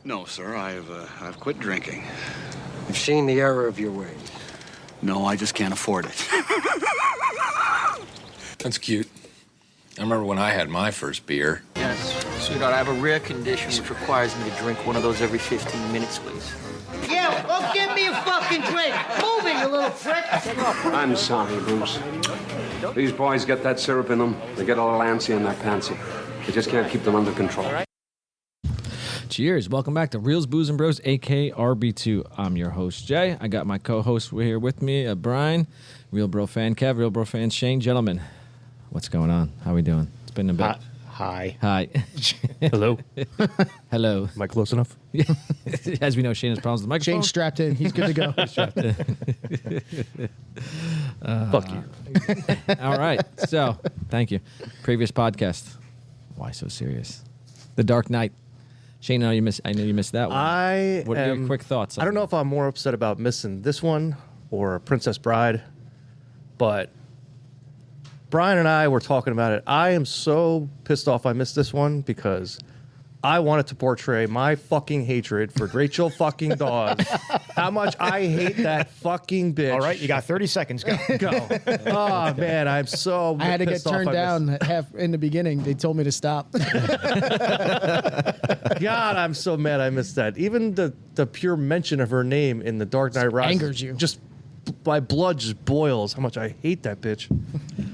No, sir. I've quit drinking. You've seen the error of your ways. No, I just can't afford it. That's cute. I remember when I had my first beer. Yes, sweetheart, I have a rare condition which requires me to drink one of those every 15 minutes, please. Yeah, well, give me a fucking drink. Move it, you little prick. I'm sorry, Bruce. These boys get that syrup in them. They get a little antsy and they're pantsy. You just can't keep them under control. Cheers. Welcome back to Reels, Booze, and Bros, a.k.a. RB2. I'm your host, Jay. I got my co-host here with me, Brian, Real Bro Fan Kev, Real Bro Fan Shane. Gentlemen, what's going on? How we doing? It's been a bit. Hi. Hello. Hello. Am I close enough? As we know, Shane has problems with the microphone. Shane's strapped in. He's good to go. Fuck you. All right. So, thank you. Previous podcast. Why so serious? The Dark Knight. Shane, I know you missed that one. What are your quick thoughts? I don't know if I'm more upset about missing this one or Princess Bride, but Brian and I were talking about it. I am so pissed off I missed this one because I wanted to portray my fucking hatred for Rachel fucking Dawes. How much I hate that fucking bitch. All right, you got 30 seconds. Go. Oh, man, I'm so I had to get turned down half in the beginning. They told me to stop. God, I'm so mad I missed that. Even the pure mention of her name in The Dark Knight Rises angers you. Just my blood just boils. How much I hate that bitch.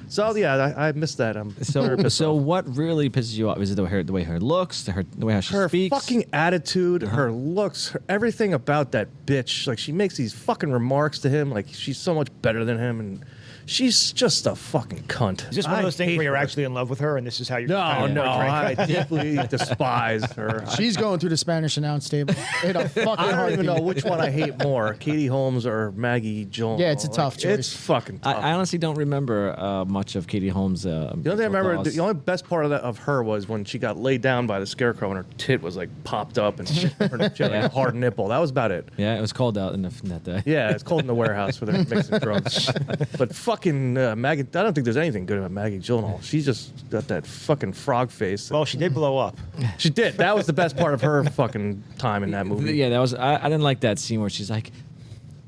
So yeah, I missed that. So what really pisses you off? Is it the way her looks, the way how she speaks? Her fucking attitude, her looks, everything about that bitch. Like, she makes these fucking remarks to him like she's so much better than him, and she's just a fucking cunt. Is this one of those things where you're actually in love with her, and this is how you're? No, I deeply despise her. She's going through the Spanish announce table. I don't even know which one I hate more, Katie Holmes or Maggie Gyllenhaal. Yeah, it's a tough choice. It's fucking tough. I honestly don't remember much of Katie Holmes. The only thing I remember, the only best part of her was when she got laid down by the scarecrow and her tit was like popped up and she had like a hard nipple. That was about it. Yeah, it was cold out in that day. Yeah, it's cold in the warehouse where they're mixing drugs. But fucking Maggie, I don't think there's anything good about Maggie Gyllenhaal. She's just got that fucking frog face. Well, she did blow up. She did. That was the best part of her fucking time in that movie. Yeah, that was. I didn't like that scene where she's like,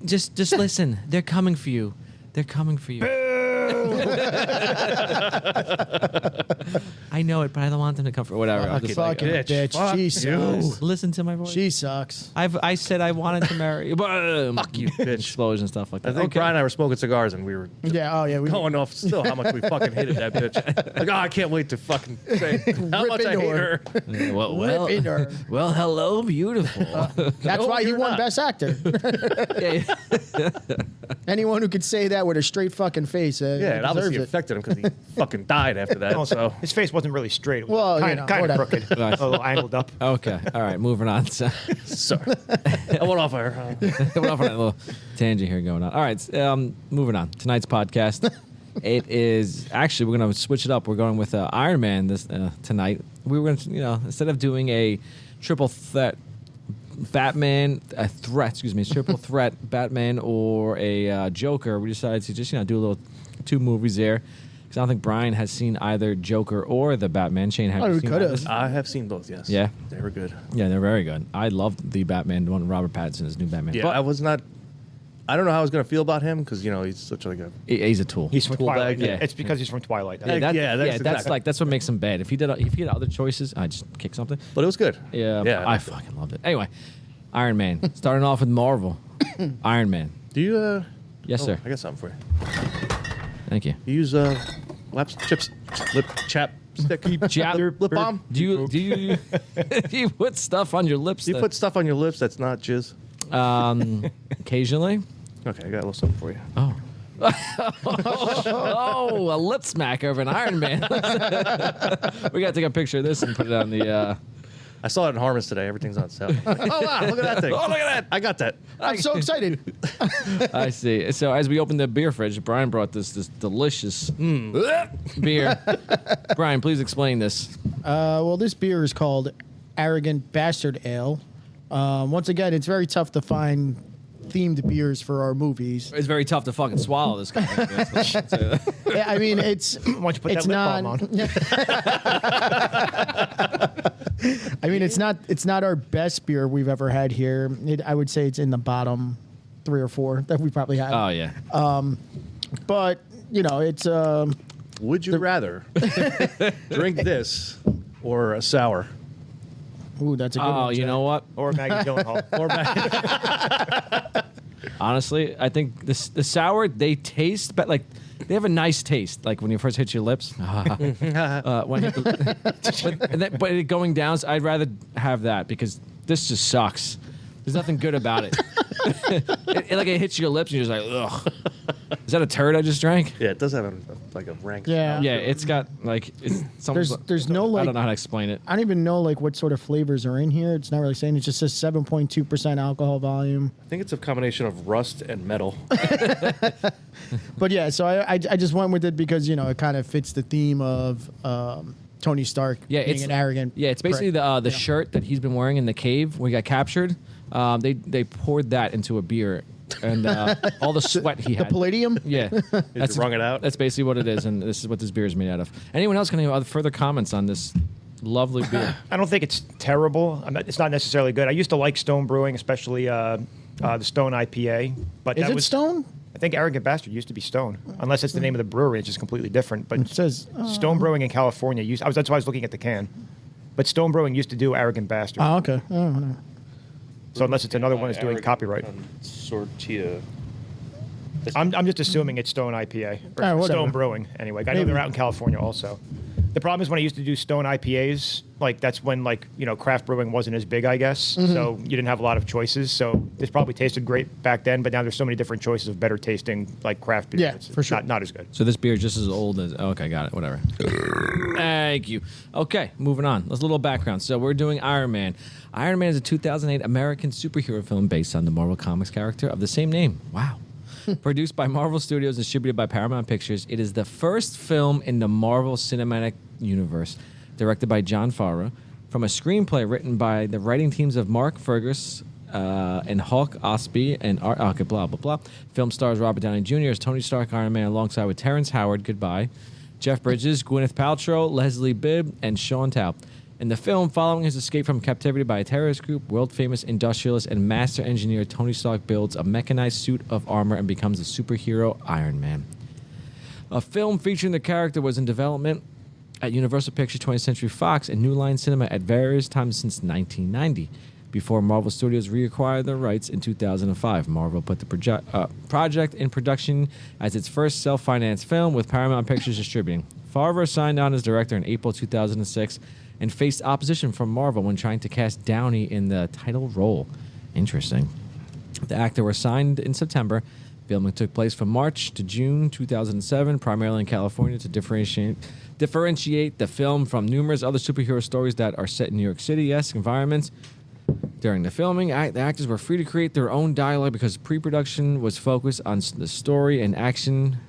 just listen. They're coming for you. They're coming for you. I know it, but I don't want them to come for whatever. I'm just Fucking like, bitch. Fuck She sucks. listen to my voice. She sucks. I said I wanted to marry you. Fuck you, bitch. Explosion and stuff like that. I think Brian and I were smoking cigars and we were Yeah. Oh yeah. We going off still how much we fucking hated that bitch. Like, I can't wait to fucking say how much I into hate her. her. Yeah, well, Rip into her. well, hello, beautiful. That's why he you're won not. Best Actor. Yeah. Anyone who could say that with a straight fucking face, Yeah, it deserves obviously it. affected him because he fucking died after that. So His face wasn't really straight. It was Well, kind of whatever. crooked, Nice. a little angled up. Okay. All right. Moving on. So, sorry, I went off her. I went off on a little tangent here going on. All right. Moving on. Tonight's podcast. It is actually we're going to switch it up. We're going with Iron Man this tonight. We were going to instead of doing a triple threat triple threat Batman or a Joker, we decided to just do a little two movies there. Because I don't think Brian has seen either Joker or the Batman. Shane, have you seen either? I have seen both. Yes. Yeah, they were good. Yeah, they're very good. I loved the Batman, the one with Robert Pattinson, his new Batman. Yeah, But I was not. I don't know how I was going to feel about him because he's such like a. he's a tool. He's from Tool Twilight. bag, yeah. It's because he's from Twilight. Yeah. That's exactly. that's what makes him bad. If he had other choices, I'd just kick something. But it was good. Yeah. I fucking loved it. Anyway, Iron Man. Starting off with Marvel. Iron Man. Do you? Yes, sir. I got something for you. Thank you. You use lip chapstick, lip balm. Do you do you put stuff on your lips? Do you put stuff on your lips that's not jizz? Occasionally. Okay, I got a little something for you. Oh, a lip smack over an Iron Man. We got to take a picture of this and put it on the. I saw it in Harmon's today. Everything's on sale. Like, oh wow! Look at that thing. Oh, look at that! I got that. I'm so excited. I see. So as we open the beer fridge, Brian brought this delicious beer. Brian, please explain this. Well, this beer is called Arrogant Bastard Ale. Once again, it's very tough to find themed beers for our movies. It's very tough to fucking swallow this kind of thing. Yeah, I mean, it's Why don't you put it's that lip balm on? I mean, it's not our best beer we've ever had here. I would say it's in the bottom 3 or 4 that we probably had. Oh yeah. But it's Would you rather drink this or a sour? ooh, that's a good Oh, one. you Jack. know what? Or Maggie Gyllenhaal. Honestly, I think the sour they taste, but like they have a nice taste. Like when you first hit your lips. When but it going down, so I'd rather have that because this just sucks. There's nothing good about it. It hits your lips and you're just like, ugh. Is that a turd I just drank? Yeah, it does have like a rank. Yeah. Yeah, it's got like it's There's no, like- I don't know how to explain it. I don't even know what sort of flavors are in here. It's not really saying. It just says 7.2% alcohol volume. I think it's a combination of rust and metal. But yeah, so I just went with it because it kind of fits the theme of Tony Stark being an arrogant. Yeah, it's basically prick. the shirt that he's been wearing in the cave when he got captured. They poured that into a beer, and all the sweat he the had. Palladium. Yeah, Just wrung it out. That's basically what it is, and this is what this beer is made out of. Anyone else can have other further comments on this lovely beer? I don't think it's terrible. It's not necessarily good. I used to like Stone Brewing, especially the Stone IPA. But Is that it was Stone? I think Arrogant Bastard used to be Stone, unless it's the name of the brewery. It's just completely different. But It says Stone Brewing in California that's why I was looking at the can. But Stone Brewing used to do Arrogant Bastard. Oh, okay. Oh, no. So unless it's another one that's doing copyright. Sortia. I'm just assuming it's Stone IPA. Or Ah, whatever. Stone Brewing, anyway. I know Maybe. they're out in California also. The problem is when I used to do Stone IPAs, that's when craft brewing wasn't as big, I guess. Mm-hmm. So you didn't have a lot of choices. So this probably tasted great back then, but now there's so many different choices of better tasting craft beer. Yeah, It's for sure. Not as good. So this beer is just as old as. Okay, got it. Whatever. Thank you. Okay, moving on. Let's a little background. So we're doing Iron Man. Iron Man is a 2008 American superhero film based on the Marvel Comics character of the same name. Wow. Produced by Marvel Studios, distributed by Paramount Pictures, it is the first film in the Marvel Cinematic Universe, directed by Jon Favreau, from a screenplay written by the writing teams of Mark Fergus and Hulk Osby and okay, blah blah blah. Film stars Robert Downey Jr. as Tony Stark, Iron Man, alongside with Terrence Howard, goodbye, Jeff Bridges, Gwyneth Paltrow, Leslie Bibb, and Sean Tao. In the film, following his escape from captivity by a terrorist group, world-famous industrialist and master engineer Tony Stark builds a mechanized suit of armor and becomes the superhero Iron Man. A film featuring the character was in development at Universal Pictures 20th Century Fox and New Line Cinema at various times since 1990. Before Marvel Studios reacquired the rights in 2005, Marvel put the project in production as its first self-financed film, with Paramount Pictures distributing. Favreau signed on as director in April 2006 and faced opposition from Marvel when trying to cast Downey in the title role. Interesting. The actor was signed in September. Filming took place from March to June 2007, primarily in California, to differentiate the film from numerous other superhero stories that are set in New York City-esque environments. During the filming, the actors were free to create their own dialogue because pre-production was focused on the story and action.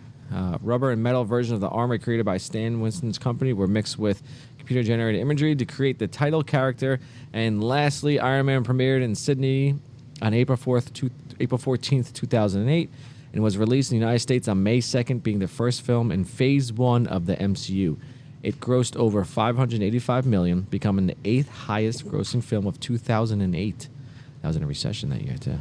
Rubber and metal versions of the armor created by Stan Winston's company were mixed with computer-generated imagery to create the title character. And lastly, Iron Man premiered in Sydney on April 14th, 2008, and was released in the United States on May 2nd, being the first film in Phase 1 of the MCU. It grossed over $585 million, becoming the 8th highest-grossing film of 2008. That was in a recession that year, too.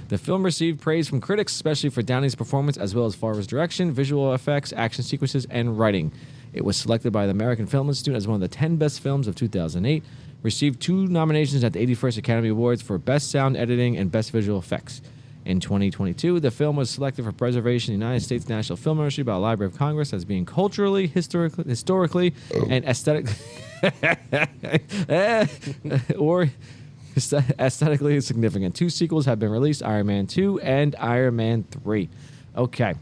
The film received praise from critics, especially for Downey's performance, as well as Favreau's direction, visual effects, action sequences, and writing. It was selected by the American Film Institute as one of the 10 best films of 2008, received 2 nominations at the 81st Academy Awards for Best Sound Editing and Best Visual Effects. In 2022, the film was selected for preservation in the United States National Film Registry by the Library of Congress as being culturally, historically, and aesthetically aesthetically significant. 2 sequels have been released, Iron Man 2 and Iron Man 3. Okay,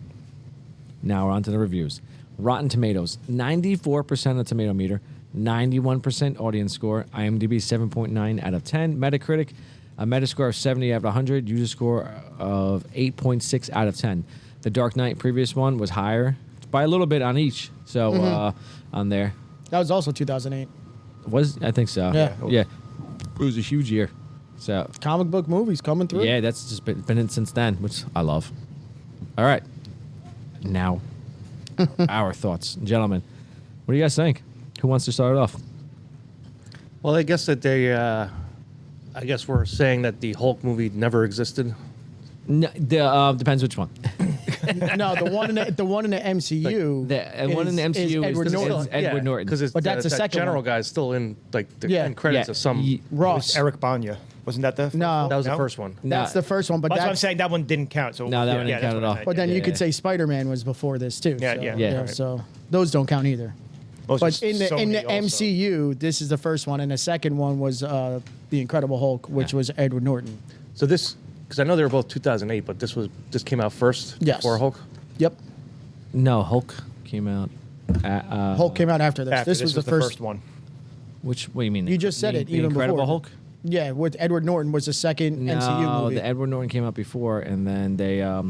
now we're on to the reviews. Rotten Tomatoes, 94% of the tomato meter, 91% audience score, IMDb 7.9 out of 10, Metacritic, a Metascore of 70 out of 100, user score of 8.6 out of 10. The Dark Knight previous one was higher by a little bit on each, so on there. That was also 2008. I think so. Yeah. It was a huge year. So Comic book movies coming through. yeah, that's just been in since then, which I love. All right. Now, our thoughts. Gentlemen, what do you guys think? Who wants to start it off? Well, I guess that I guess we're saying that the Hulk movie never existed. No, depends which one. No, the one in the MCU. The one in the MCU Edward Norton. is Edward Norton. Because But that's the that second general one. guy's still in like the Yeah. end credits Yeah. of some. It Ross. was Eric Banya. Wasn't that the first No. one? That was the No? first one. That's the first one, but That's what I'm that's saying. That one didn't count. So No, that one didn't that's count what at I all. meant. But then Yeah, you yeah, could yeah. say Spider-Man was before this too. Yeah, so, yeah, yeah. right. So those don't count either. Those But are in the Sony also. MCU, this is the first one, and the second one was the Incredible Hulk, which was Edward Norton. So this, because I know they were both 2008, but this came out first Yes. before Hulk. Yep, No, Hulk came out. Hulk came out after this. After This was the first. one. Which? What do you mean? You just said The- it the even Incredible before. Hulk. Yeah, with Edward Norton was the second MCU No, movie. the Edward Norton came out before, and then they. All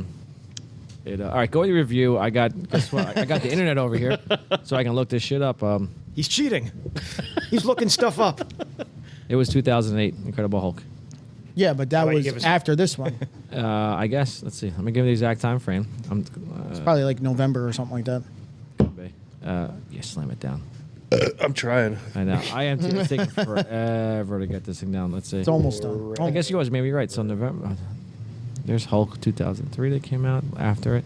right, go to your review. Guess what? I got the internet over here, so I can look this shit up. He's cheating. He's looking stuff up. It was 2008, Incredible Hulk. yeah, but that Why don't you was give us- after this one. I guess. Let's see. Let me give you the exact time frame. It's probably like November or something like that. Yeah, slam it down. I'm trying. I know. It's taking forever to get this thing down. Let's see. It's almost done. I guess you was maybe right. So November. There's Hulk 2003 that came out after it.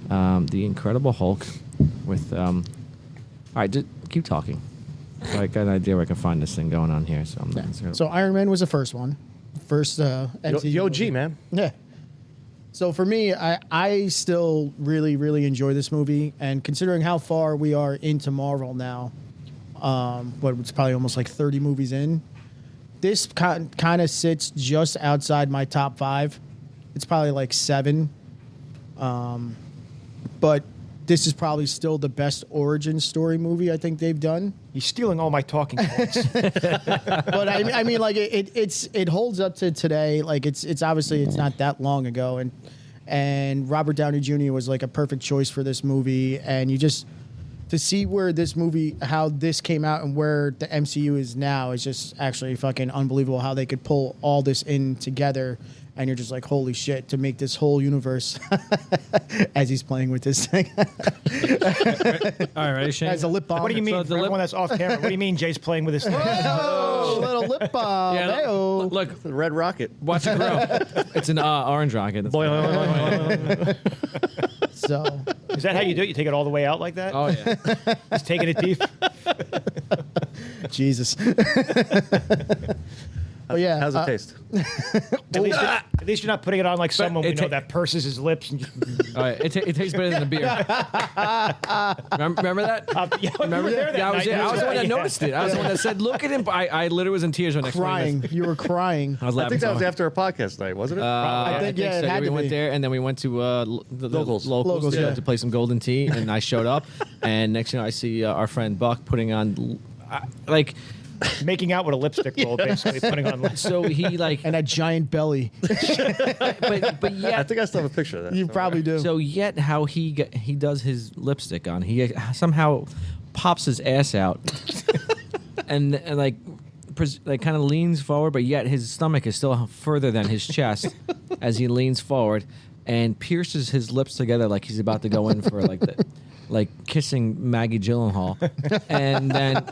The Incredible Hulk with. All right, just keep talking. So I got an idea where I can find this thing going on here. So I'm Yeah. just gonna- So Iron Man was the first one, first MCU. Yo, movie. G, man. Yeah. So for me, I still really, really enjoy this movie, and considering how far we are into Marvel now, but it's probably almost like 30 movies in, this kind of sits just outside my top 5. It's probably like 7, but this is probably still the best origin story movie I think they've done. He's stealing all my talking points. But I mean, like it holds up to today. Like it's obviously it's not that long ago, and Robert Downey Jr. was like a perfect choice for this movie. And you just to see where this movie, how this came out, and where the MCU is now is just actually fucking unbelievable. How they could pull all this in together. And you're just like, holy shit, to make this whole universe as he's playing with this thing. All right, ready, Shane? As a lip balm. What do you mean? So For the lip- everyone that's off camera, what do you mean Jay's playing with his thing? Oh, little lip balm. Yeah, Hey-oh. look, The Red Rocket. watch it grow. It's an orange rocket. That's So, Is that how you do it? You take it all the way out like that? oh yeah. Just taking it deep? Jesus. Oh yeah. How's it taste? At least you're not putting it on like someone we it know ta- that purses his lips. And just, All right, it tastes better than the beer. Remember that? yeah, Remember you were there that Yeah, I was, night. yeah, I was the one that Yeah. noticed it. I was the one that said, "Look at him." I literally was in tears when I explained Crying. this. You were crying. I was I laughing. think that so was hard. after our podcast night, wasn't it? I think, yeah, it so. had We to went be. there, and then we went to the Locals. Locals, yeah. to play some golden tea, and I showed up, and next thing I see our friend Buck putting on, like, Making out with a lipstick roll, basically putting on lips. so he like, And a giant belly. but I yet. think I still have a picture of that. You probably do. So yet how he does his lipstick on, he somehow pops his ass out, and like kind of leans forward, but yet his stomach is still further than his chest as he leans forward and pierces his lips together like he's about to go in for like kissing Maggie Gyllenhaal, and then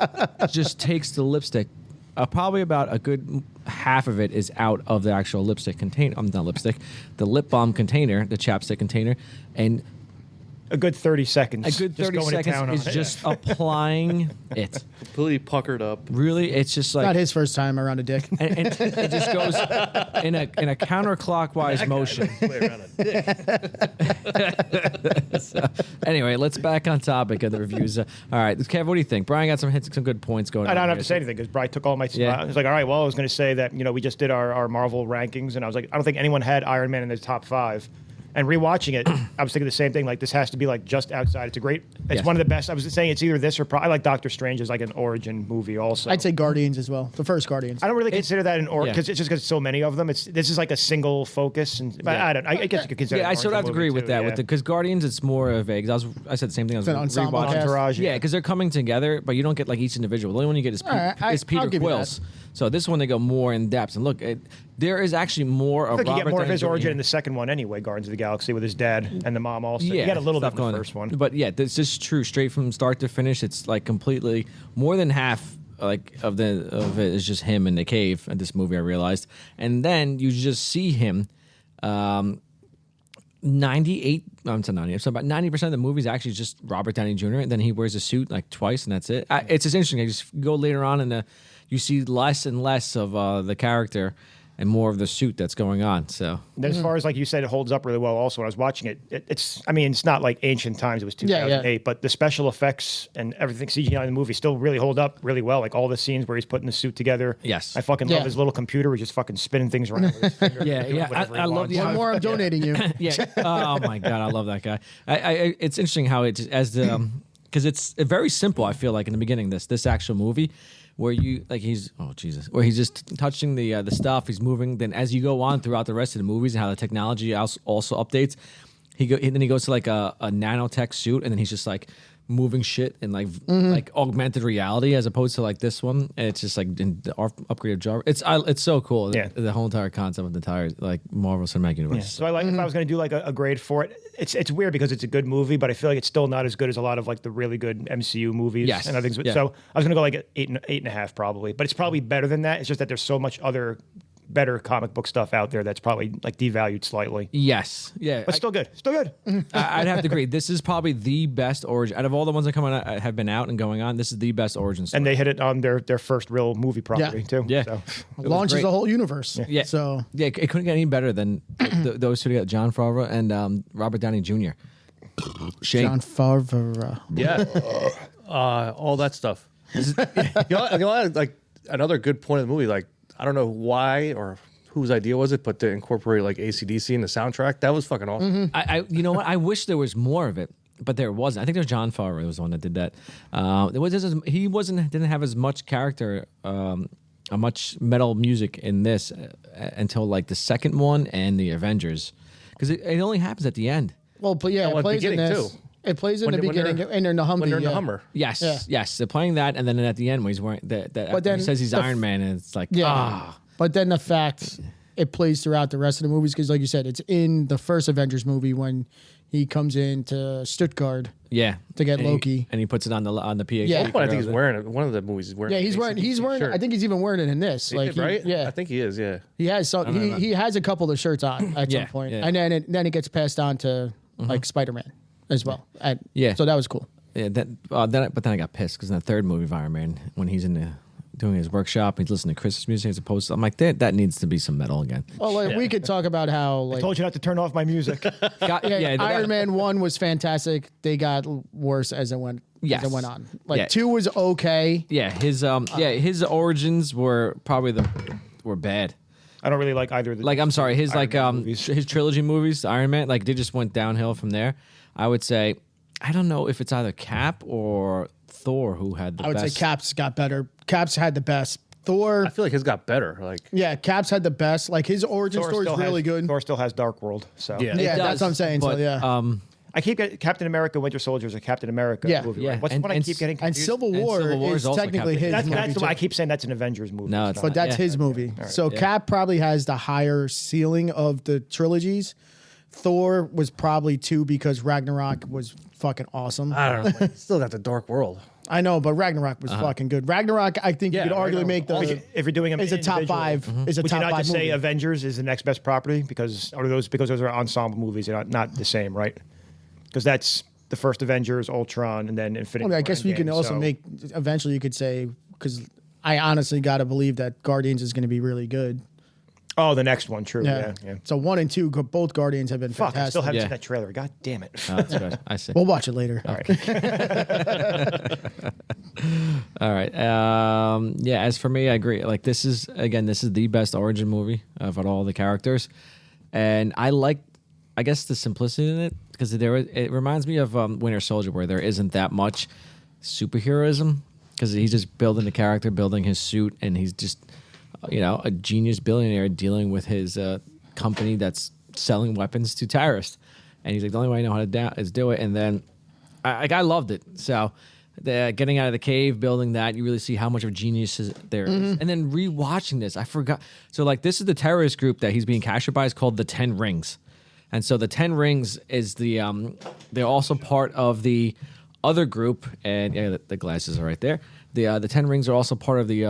just takes the lipstick. Probably about a good half of it is out of the actual lipstick container. Not lipstick, the lip balm container, the chapstick container, and A good 30 seconds. a good Just 30 going to town on seconds is it. just applying it. Completely puckered up. Really, it's just like Not his first time around a dick. and it just goes in a counterclockwise motion. So, anyway, let's back on topic of the reviews. All right, Kev, what do you think? Brian got some good points going. I don't on have here. to say anything because Brian took all my. Yeah. I was like, all right, well, I was going to say that we just did our Marvel rankings, and I was like, I don't think anyone had Iron Man in the top 5. And rewatching it, I was thinking the same thing. Like, this has to be like just outside. It's a great. It's Yes. one of the best. I was saying it's either this or I like Doctor Strange as like an origin movie. Also, I'd say Guardians as well. The first Guardians. I don't really consider that an yeah. because it's just because so many of them. This is like a single focus, and but Yeah. I don't. I guess you could consider. Yeah, it I an sort of have to origin agree movie with too, that. yeah. Because Guardians, it's more vague. I said the same thing. I was It's an ensemble rewatching. cast. Entourage, Yeah, yeah. because they're coming together, but you don't get like each individual. The only one you get is, All right, is Peter I'll give you Quills. So this one they go more in depth. And look, there is actually more I of think you Robert get more of Downey his Jr. origin in the second one anyway, Guardians of the Galaxy with his dad and the mom also. Yeah, you got a little bit stuff in the going first one. But yeah, this is true. Straight from start to finish, it's like completely more than half of it is just him in the cave in this movie. I realized, and then you just see him. 98. I'm saying 90. So about 90% of the movie is actually just Robert Downey Jr. And then he wears a suit like twice, and that's it. It's just interesting. I just go later on, and you see less and less of the character and more of the suit that's going on. So As far as like you said, it holds up really well. Also, when I was watching it, it's not like ancient times. It was 2008, but the special effects and everything CGI in the movie still really hold up really well. Like all the scenes where he's putting the suit together. Yes, I fucking love his little computer. He's just fucking spinning things around with his finger. I love the One more, I'm donating you. yeah. Oh my god, I love that guy. It's interesting how it as the because it's very simple. I feel like in the beginning, this actual movie. Where where he's just touching the stuff, he's moving. Then as you go on throughout the rest of the movies and how the technology also updates, then he goes to like a nanotech suit, and then he's just like moving shit in like augmented reality as opposed to like this one. And it's just like in the upgraded Java. It's so cool. Yeah. The whole entire concept of the entire like Marvel Cinematic Universe. Yeah. So I like if I was going to do like a grade for it, it's weird because it's a good movie, but I feel like it's still not as good as a lot of like the really good MCU movies. Yes. And other things. Yeah. So I was going to go like an 8.5 probably, but it's probably better than that. It's just that there's so much other better comic book stuff out there that's probably like devalued slightly. Yes. Yeah. But still good. Still good. I'd have to agree. This is probably the best origin out of all the ones that come on have been out and going on. This is the best origin story. And they hit it on their first real movie property too. Yeah. So. Launches great. the whole universe. Yeah. So it couldn't get any better than those two together, John Favreau and Robert Downey Jr. Shane. John Favreau. Yeah. All that stuff. Like another good point of the movie, like, I don't know why or whose idea was it, but to incorporate like AC/DC in the soundtrack, that was fucking awesome. I you know what? I wish there was more of it, but there wasn't. I think there's John Favreau was the one that did that. He didn't have as much character, much metal music in this until like the second one and the Avengers, because it only happens at the end. Well, but yeah, well, it plays in beginning, this. too. It plays in When the beginning they're- and in the Humvee. When they're in the yeah. Hummer. Yes, Yeah. yes, they're playing that, and then at the end when he's wearing But then he says he's the Iron Man, and it's like Yeah. But then the fact it plays throughout the rest of the movies, because like you said, it's in the first Avengers movie when he comes into Stuttgart. yeah, To get And he- Loki. and he puts it on the PA. Yeah. One point, I think he's wearing it. One of the movies he's wearing. Yeah, he's an wearing. AC/DC He's wearing. shirt. I think he's even wearing it in this. Like, right? yeah, I think he is. Yeah. he has some. He has a couple of shirts on at Yeah, some point, yeah. and then it gets passed on to like Spider-Man as well. And Yeah. so that was cool. Yeah, but then I got pissed because in the third movie of Iron Man, when he's doing his workshop, he's listening to Christmas music as opposed to, I'm like, that needs to be some metal again. Well, like, we could talk about how like Told you not to turn off my music. Iron Man 1 was fantastic. They got worse as it went. Yes. As it went on. Like Yeah. 2 was okay. Yeah, his origins were probably were bad. I don't really like either of the. Like I'm sorry, his Iron like Man movies. his trilogy movies, Iron Man, like they just went downhill from there. I would say, I don't know if it's either Cap or Thor who had the I would best. say Cap's got better. Cap's had the best. Thor. I feel like his got better. Like, Yeah, Cap's had the best. Like his origin Thor story is still really has, good. Thor still has Dark World. So Yeah. Yeah, It that's does, what I'm saying. but, So yeah. I keep getting Captain America: Winter Soldier is a Captain America Yeah. movie. Yeah. Right? What's And- the one I and keep getting And confused? Civil War, Civil War is is also technically Captain- his That's movie the too. one I keep saying that's an Avengers movie. No, it's But not. that's Yeah. his movie. So Cap probably has the higher ceiling of the trilogies. Thor was probably 2 because Ragnarok was fucking awesome. I don't know. Still got the Dark World. I know, but Ragnarok was fucking good. Ragnarok, I think Yeah, you could arguably make the If you're doing them is a top individually. 5. Is a Would top you not 5 just movie. say Avengers is the next best property because those are ensemble movies? They're not the same, right? Because that's the first Avengers, Ultron, and then Infinity. I mean, I War, guess we can Endgame, also so- make eventually. You could say because I honestly got to believe that Guardians is going to be really good. Oh, the next one, true. Yeah, yeah. So 1 and 2, both Guardians have been Fuck, I fantastic. still haven't Yeah. seen that trailer. God damn it. Oh, that's good. I see. We'll watch it later. All right. All right. Yeah, as for me, I agree. Like this is the best origin movie of all the characters, and I guess the simplicity in it because it reminds me of Winter Soldier where there isn't that much superheroism because he's just building the character, building his suit, and he's just a genius billionaire dealing with his company that's selling weapons to terrorists, and he's like the only way I know how to is do it, and then I loved it so. Getting out of the cave, building that, you really see how much of genius there is. And then rewatching this, I forgot. So, like, this is the terrorist group that he's being captured by. It's called the 10 Rings. And so the 10 Rings is they're also part of the other group. And yeah, the glasses are right there. The 10 rings are also part of the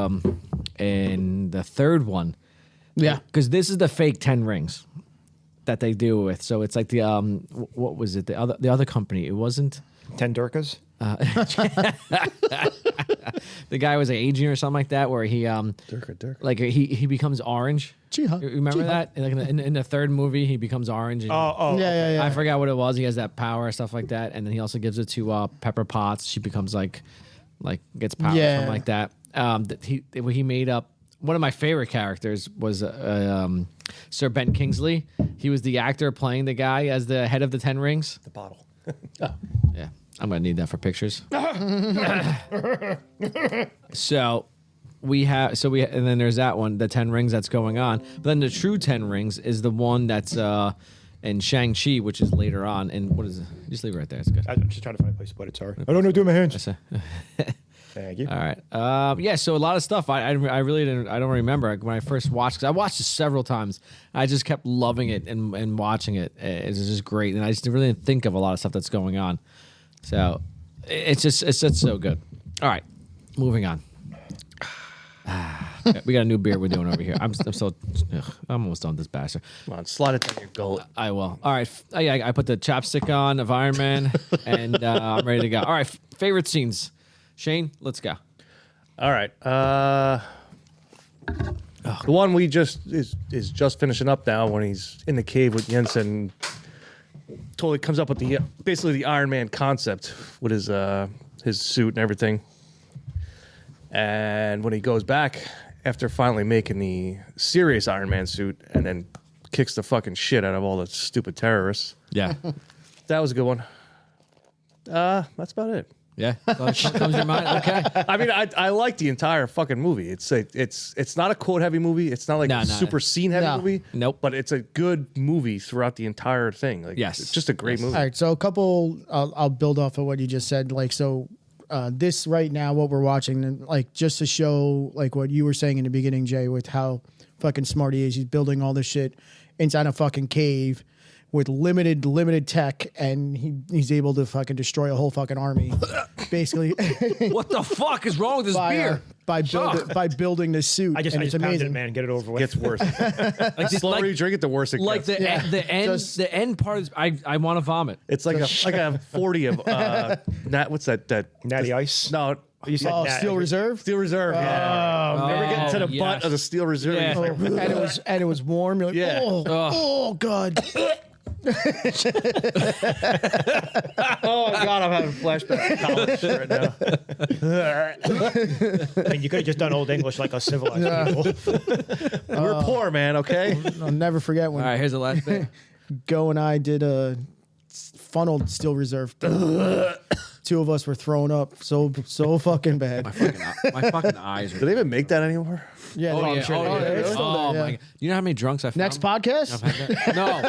and the third one. Yeah. Because this is the fake 10 rings that they deal with. So it's like the what was it? The other company. It wasn't 10 Durkas. The guy was an agent or something like that, where he Durka. like he becomes orange. Chiha. You remember that? Like in the third movie, he becomes orange. And Yeah. I forgot what it was. He has that power, stuff like that, and then he also gives it to Pepper Potts. She becomes like gets power, something like that. That he made up. One of my favorite characters was Sir Ben Kingsley. He was the actor playing the guy as the head of the 10 rings. The bottle. Yeah, I'm gonna need that for pictures. So and then there's that one, the 10 rings that's going on. But then the true 10 rings is the one that's in Shang-Chi, which is later on. And what is it? Just leave it right there. It's good. I'm just trying to find a place to put it. Sorry. I don't know what to do with my hands. Thank you. All right. Yeah. So a lot of stuff I really didn't. I don't remember when I first watched, because I watched it several times. I just kept loving it and watching it. It's just great, and I just really didn't think of a lot of stuff that's going on. So it's just so good. All right, moving on. We got a new beer we're doing over here. I'm almost done with this bastard. Come on, slide it down your gullet. I will. All right. I put the chapstick on of Iron Man, and I'm ready to go. All right. Favorite scenes. Shane, let's go. All right. The one we just is just finishing up now when he's in the cave with Jensen. Totally comes up with basically the Iron Man concept with his suit and everything. And when he goes back after finally making the serious Iron Man suit and then kicks the fucking shit out of all the stupid terrorists. Yeah. That was a good one. That's about it. Yeah. Comes to your mind? Okay. I mean, I like the entire fucking movie. It's not a quote heavy movie. It's not like a super scene heavy movie. Nope. But it's a good movie throughout the entire thing. Like, yes. It's just a great movie. All right, so a couple. I'll build off of what you just said. Like, so this right now, what we're watching, like just to show like what you were saying in the beginning, Jay, with how fucking smart he is. He's building all this shit inside a fucking cave with limited tech, and he's able to fucking destroy a whole fucking army, basically. What the fuck is wrong with this beer? By building this suit. I just it's pounded amazing. it, man. Get it over with. It gets worse. The slower you drink it, the worse it gets. Like the end part is I want to vomit. It's like a 40 of what's that? Natty Ice? No. You said Steel Reserve? Steel Reserve. Yeah. Never get to the yes. butt of the Steel Reserve. Yeah. And it was warm. You're like, Yeah. oh God. Oh my God, I'm having flashbacks to college right now. I mean, you could have just done Old English like us civilized people. We're poor, man. Okay. I'll never forget when All right, here's the last bit. Go and I did a funneled Steel Reserve. Two of us were throwing up so fucking bad. My fucking eyes are. Do they even make that anymore? Yeah, Oh, no, I'm yeah. sure Oh, they yeah. do. It's still Oh, there, my yeah. God. You know how many drunks I've found? Next podcast? No.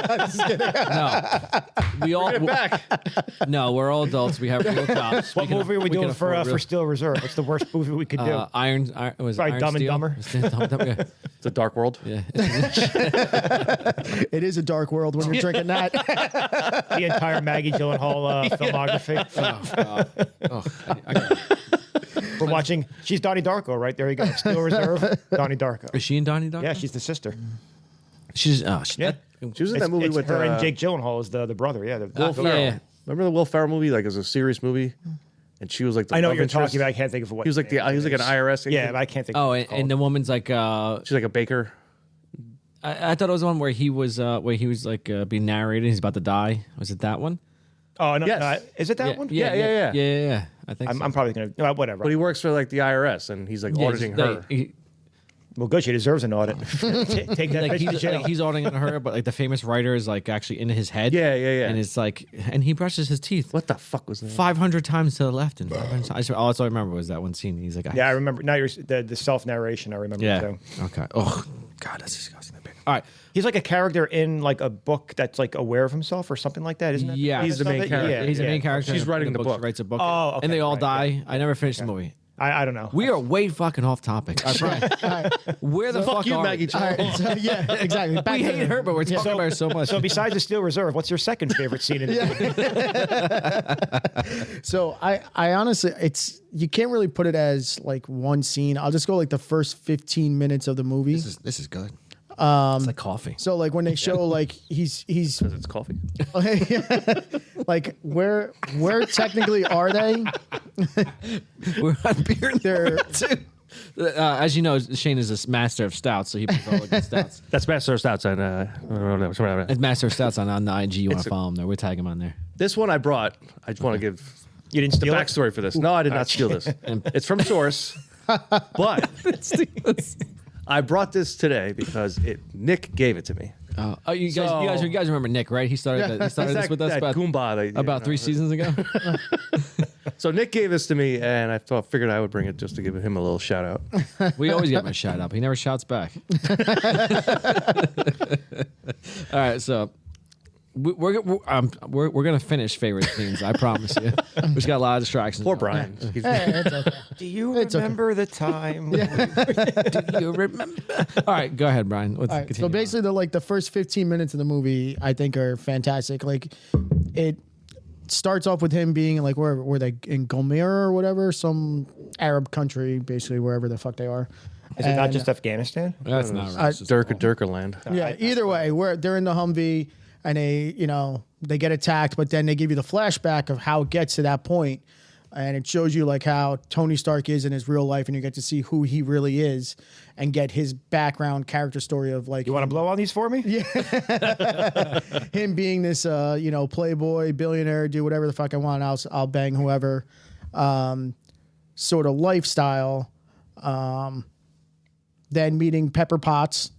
We all Back. No, we're all adults. We have real jobs. What movie are we doing can for afford real- Steel Reserve? What's the worst movie we could do? Iron was Probably Iron Dumb and Steel? Dumber. Dumb and Dumber, yeah. It's a dark world. Yeah. It is a dark world when you're drinking that. The entire Maggie Gyllenhaal filmography. We're watching. She's Donnie Darko, right? There you go. Steel Reserve, Donnie Darko. Is she in Donnie Darko? Yeah, she's the sister. She's Yeah. She was in that movie it's with her and Jake Gyllenhaal is the brother. Yeah, Will Ferrell. yeah. Remember the Will Ferrell movie? Like it was a serious movie, and she was like the I know love what you're interest? talking about. I can't think of what He was like he was like an IRS. Yeah, agent. but I can't think. Oh, of what and the woman's like She's like a baker. I thought it was the one where he was like being narrated. He's about to die. Was it that one? Oh no, Yes. no, is it that one? Yeah. I think I'm probably gonna whatever. But he works for like the IRS, and he's like auditing her. Well, good. She deserves an audit. Take that bitch to jail. he's auditing her, but like the famous writer is like actually in his head. Yeah. And it's like, and he brushes his teeth. What the fuck was that? 500 times to the left and 500 times. All I remember was that one scene. He's like, Yeah, I remember. Now you're the self narration. I remember. yeah. Too. Okay. Oh God, that's disgusting. All right. He's like a character in like a book that's like aware of himself or something like that, isn't it? Yeah, He's the main character. He's the main character. She's in writing the book. She writes a book. Oh, okay, and they all right, die. yeah. I never finished the movie. I don't know. We are way fucking off topic. All right, Brian. Where the fuck you, are Maggie we? Cheung. All right, so, yeah, exactly. Back We to hate her, but we're talking about her so much. So besides the Steel Reserve, what's your second favorite scene in the movie? So I honestly, you can't really put it as like one scene. I'll just go like the first 15 minutes of the movie. This is good. It's like coffee. So like when they show like he's Because it's coffee. like where technically are they? We're on beer. They're too. As you know, Shane is a master of stouts, so he puts all the good stouts. That's Master Stouts on It's master of stouts on the IG. You want to follow him there? We'll tag him on there. This one I brought. I just want to give You didn't the steal it? backstory for this. No, I did not steal this. It's from source, but I brought this today because Nick gave it to me. You guys remember Nick, right? He started this with us that Goomba about 3 seasons ago. So Nick gave this to me, and I figured I would bring it just to give him a little shout out. We always get my shout out. He never shouts back. All right, so we're gonna finish favorite scenes. I promise you. We just got a lot of distractions. Poor Brian. He's- hey, it's okay. Do you It's okay. remember the time? Do you remember? All right, go ahead, Brian. Let's All right, so continue on. basically, the first 15 minutes of the movie, I think, are fantastic. Like, it starts off with him being like where they in Gulmira or whatever, some Arab country, basically wherever the fuck they are. Is it not just Afghanistan? That's not right. Durkaland. Yeah, either way, where they're in the Humvee and they get attacked, but then they give you the flashback of how it gets to that point, and it shows you like how Tony Stark is in his real life, and you get to see who he really is and get his background character story of like You want to blow on these for me? Yeah. him being this playboy billionaire, do whatever the fuck I want, I'll bang whoever sort of lifestyle. Then meeting Pepper Potts,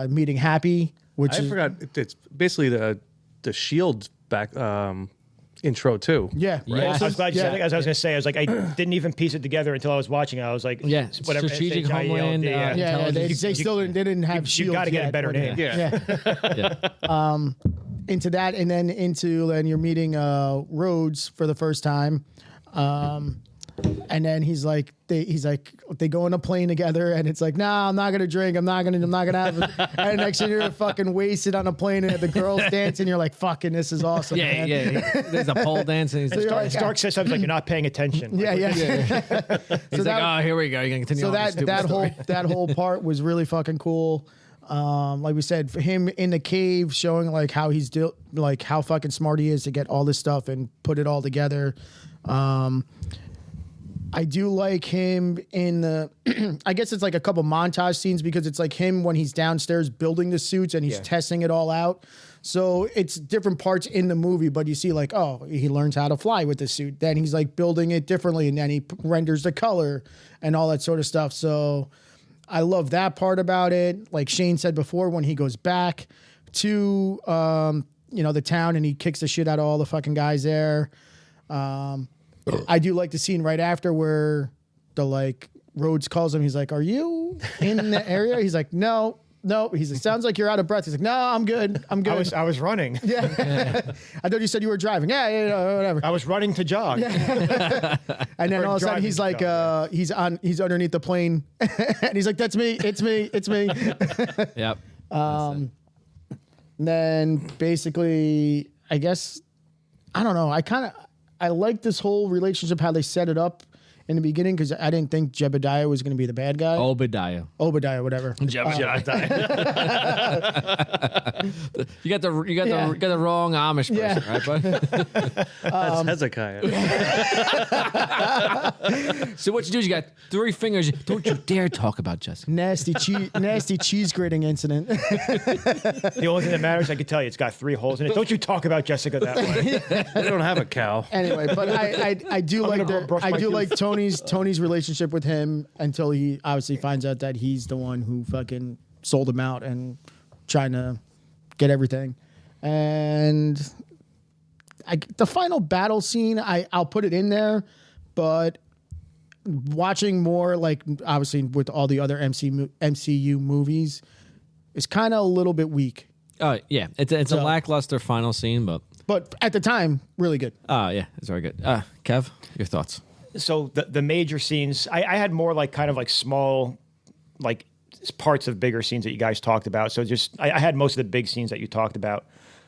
meeting Happy, which I forgot. It's basically the Shield back intro too. Yeah, Right. Yes. I was glad you said Yeah. that. As I was going to say, I was like, I didn't even piece it together until I was watching it. I was like, Yeah, whatever. Strategic SHIELD, Homeland, Yeah, they Intelligence. still they didn't have you Shield. gotta get a yet, better but name. Yeah. Into that, and then then you're meeting Rhodes for the first time, and then they go on a plane together, and it's like, nah, I'm not gonna drink, I'm not gonna have it. And next thing you're fucking wasted on a plane, and the girls dancing, you're like, fucking, this is awesome. Yeah, man. yeah. There's a pole dance, and he's Stark says something like, you're not paying attention. Yeah, yeah. he's like, oh, here we go. You're gonna continue. So on with this that stupid story. that whole part was really fucking cool. Like we said, for him in the cave, showing like how he's like how fucking smart he is to get all this stuff and put it all together. I do like him in the, I guess it's like a couple montage scenes because it's like him when he's downstairs building the suits and he's testing it all out. So it's different parts in the movie, but you see like, oh, he learns how to fly with the suit. Then he's like building it differently, and then he renders the color and all that sort of stuff. So I love that part about it. Like Shane said before, when he goes back to, the town and he kicks the shit out of all the fucking guys there. I do like the scene right after where Rhodes calls him. He's like, "Are you in the area?" He's like, "No." He's like, "Sounds like you're out of breath." He's like, "No, I'm good. I'm good." I was running. Yeah. I thought you said you were driving. Yeah, whatever. I was running to jog. And then all of a sudden he's like, he's underneath the plane, and he's like, "That's me. It's me. It's me." Yep. Then basically, I guess, I don't know. I like this whole relationship, how they set it up in the beginning, because I didn't think Jebediah was going to be the bad guy. Obadiah, whatever. Jebediah. You got the wrong Amish person, right, bud? That's Hezekiah. So what you do is you got 3 fingers. Don't you dare talk about Jessica. Nasty cheese grating incident. The only thing that matters, I can tell you, it's got 3 holes in it. Don't you talk about Jessica that way. They don't have a cow. Anyway, but I do I'm gonna brush my like tooth. Tony's relationship with him until he obviously finds out that he's the one who fucking sold him out and trying to get everything. And the final battle scene, I'll put it in there, but watching more, like obviously with all the other MCU movies, is kind of a little bit weak. Oh yeah, it's a lackluster final scene, but at the time, really good. yeah, it's very good. Kev, your thoughts? So the major scenes, I had more like kind of like small, like parts of bigger scenes that you guys talked about. So just I had most of the big scenes that you talked about.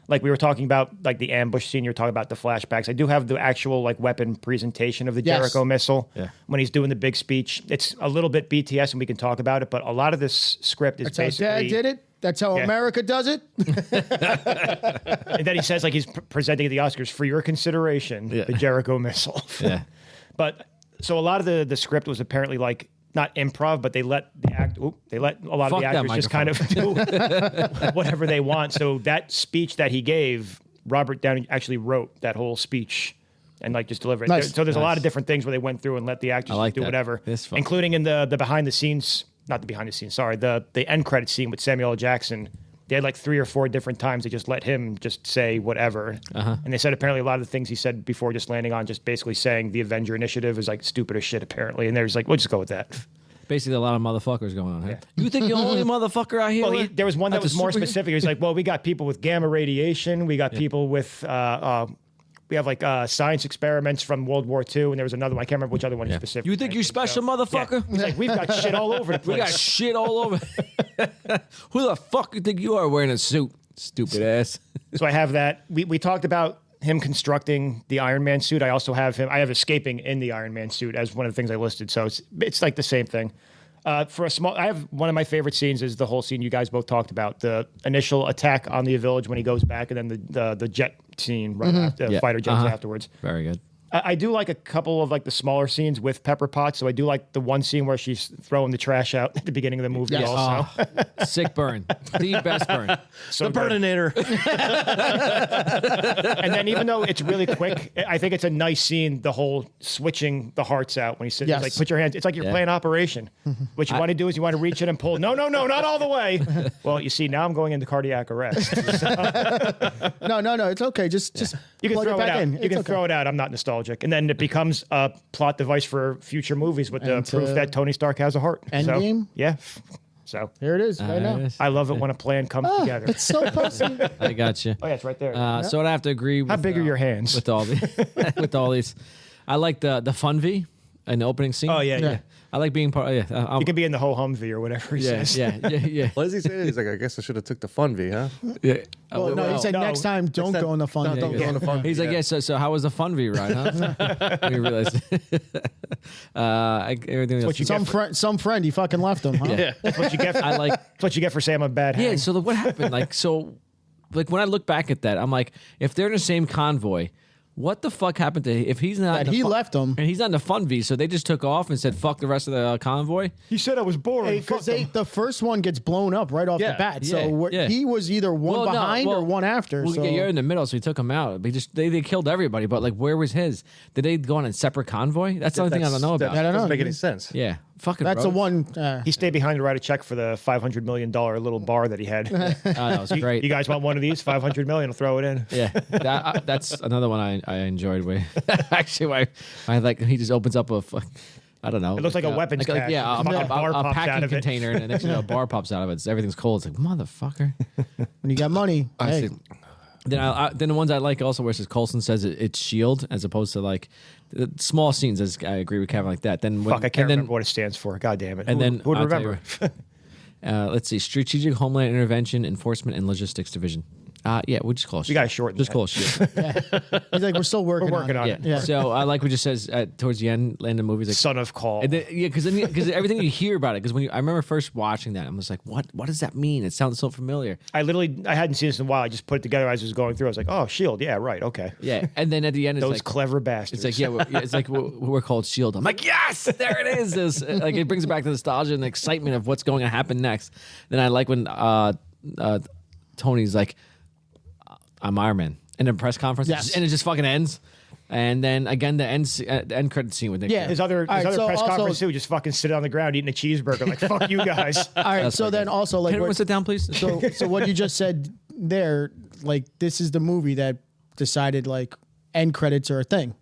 Like we were talking about like the ambush scene, you were talking about the flashbacks. I do have the actual like weapon presentation of the Jericho missile when he's doing the big speech. It's a little bit BTS and we can talk about it, but a lot of this script is That's basically... how Dad did it? That's how America does it? And then he says like he's presenting at the Oscars for your consideration, the Jericho missile. Yeah. But so a lot of the script was apparently like not improv, but they let a lot of the actors just kind of do whatever they want. So that speech that he gave, Robert Downey actually wrote that whole speech and like just delivered it. Nice. So there's a lot of different things where they went through and let the actors like do that. whatever, This fun. including in the behind the scenes, not the behind the scenes, sorry, the end credit scene with Samuel L. Jackson. They had like 3 or 4 different times they just let him just say whatever. And they said apparently a lot of the things he said before just landing on just basically saying the Avenger Initiative is like stupid as shit apparently. And they're just like, we'll just go with that. Basically, a lot of motherfuckers going on. Huh? You think you're the only motherfucker out here? Well, there was one that was more specific. He was like, well, we got people with gamma radiation. We got people with... we have like science experiments from World War II, and there was another one. I can't remember which other one specifically. You think you're special, motherfucker? He's like, we've got shit all over the place. We got shit all over. Who the fuck you think you are wearing a suit? Stupid ass. So I have that. We talked about him constructing the Iron Man suit. I also have him. I have escaping in the Iron Man suit as one of the things I listed. So it's like the same thing. For a small, I have one of my favorite scenes is the whole scene you guys both talked about, the initial attack on the village when he goes back, and then the jet scene right after, fighter jets afterwards. Very good. I do like a couple of like the smaller scenes with Pepper Potts. So I do like the one scene where she's throwing the trash out at the beginning of the movie. Yes. Also, Sick burn. The best burn. so The Burninator. And then even though it's really quick, I think it's a nice scene. The whole switching the hearts out when he says, Yes. like, put your hands. It's like you're playing Operation. What you want to do is you want to reach in and pull. No, not all the way. Well, you see, now I'm going into cardiac arrest. No, it's okay. Just You can plug throw it back out. in. You It's can okay. throw it out. I'm not nostalgic. And then it becomes a plot device for future movies with the And proof that Tony Stark has a heart. Endgame? So, yeah. So Here it is right now. I love it when a plan comes together. It's so pussy. I got you. Oh, yeah, it's right there. So I have to agree with... How big are your hands? With all the, with all these. I like the fun V in the opening scene. Oh, yeah. I like being part... You can be in the whole Humvee or whatever he says. Yeah. What does he say? He's like, I guess I should have took the fun V, huh? Yeah. Well, no, he said no. next time don't go in the fun. No, don't go in the fun V. He's like, yeah. So how was the fun V ride, huh? We realized. Everything else. Some friend, he fucking left him, huh? Yeah. That's what you get. I like. That's what you get for saying I'm a bad Yeah. hang. So what happened? Like when I look back at that, I'm like, if they're in the same convoy, what the fuck happened to if he's not? That he left him. and he's not in the fun V, so they just took off and said fuck the rest of the convoy. He said I was boring. Because the first one gets blown up right off the bat. So he was either one behind or one after. Well, so. yeah, you're in the middle, so he took him out. They killed everybody, but like, where was his? Did they go on a separate convoy? That's the only thing I don't know about. I don't know. Doesn't make any sense. Yeah, fucking. That's the Rhodes. one. He stayed behind to write a check for the $500 million little bar that he had. That was great. You guys want one of these? $500 million. I'll throw it in. Yeah, that's another one I enjoyed. Actually, I like he just opens up I don't know. It looks like a weapons cache. Yeah, A fucking bar a pops out packing of it. container, and the next thing you know, a bar pops out of it. Everything's cold. It's like motherfucker. When you got money, hey. Then the ones I like also where it says Coulson says it's Shield as opposed to like the small scenes. As I agree with Kevin like that. Then Fuck, I can't remember what it stands for. God damn it. And then who would I'll tell remember? let's see, Strategic Homeland Intervention, Enforcement, and Logistics Division. Yeah, we'll just call it Shield. We gotta shorten Just that. call it Shield. He's like, we're still working on it. Yeah. So I like what it says towards the end in the movie. Like, Son of Call. and then, because everything you hear about it. Because I remember first watching that, I was like, what does that mean? It sounds so familiar. I hadn't seen this in a while. I just put it together as I was going through. I was like, oh, S.H.I.E.L.D. Yeah, right. Okay. Yeah, and then at the end, it's Those like clever bastards. It's like it's like we're called Shield. I'm like, yes, there it is. Like it brings back the nostalgia and the excitement of what's going to happen next. Then I like when Tony's like, I'm Iron Man in a press conference, Yes. and it just fucking ends. And then again, the end credit scene with Nick. Yeah. His other All right, so press also- conference too, just fucking sit on the ground eating a cheeseburger. Like, fuck you guys. All right. So then also like Can everyone sit down, please? so what you just said there, like this is the movie that decided like end credits are a thing.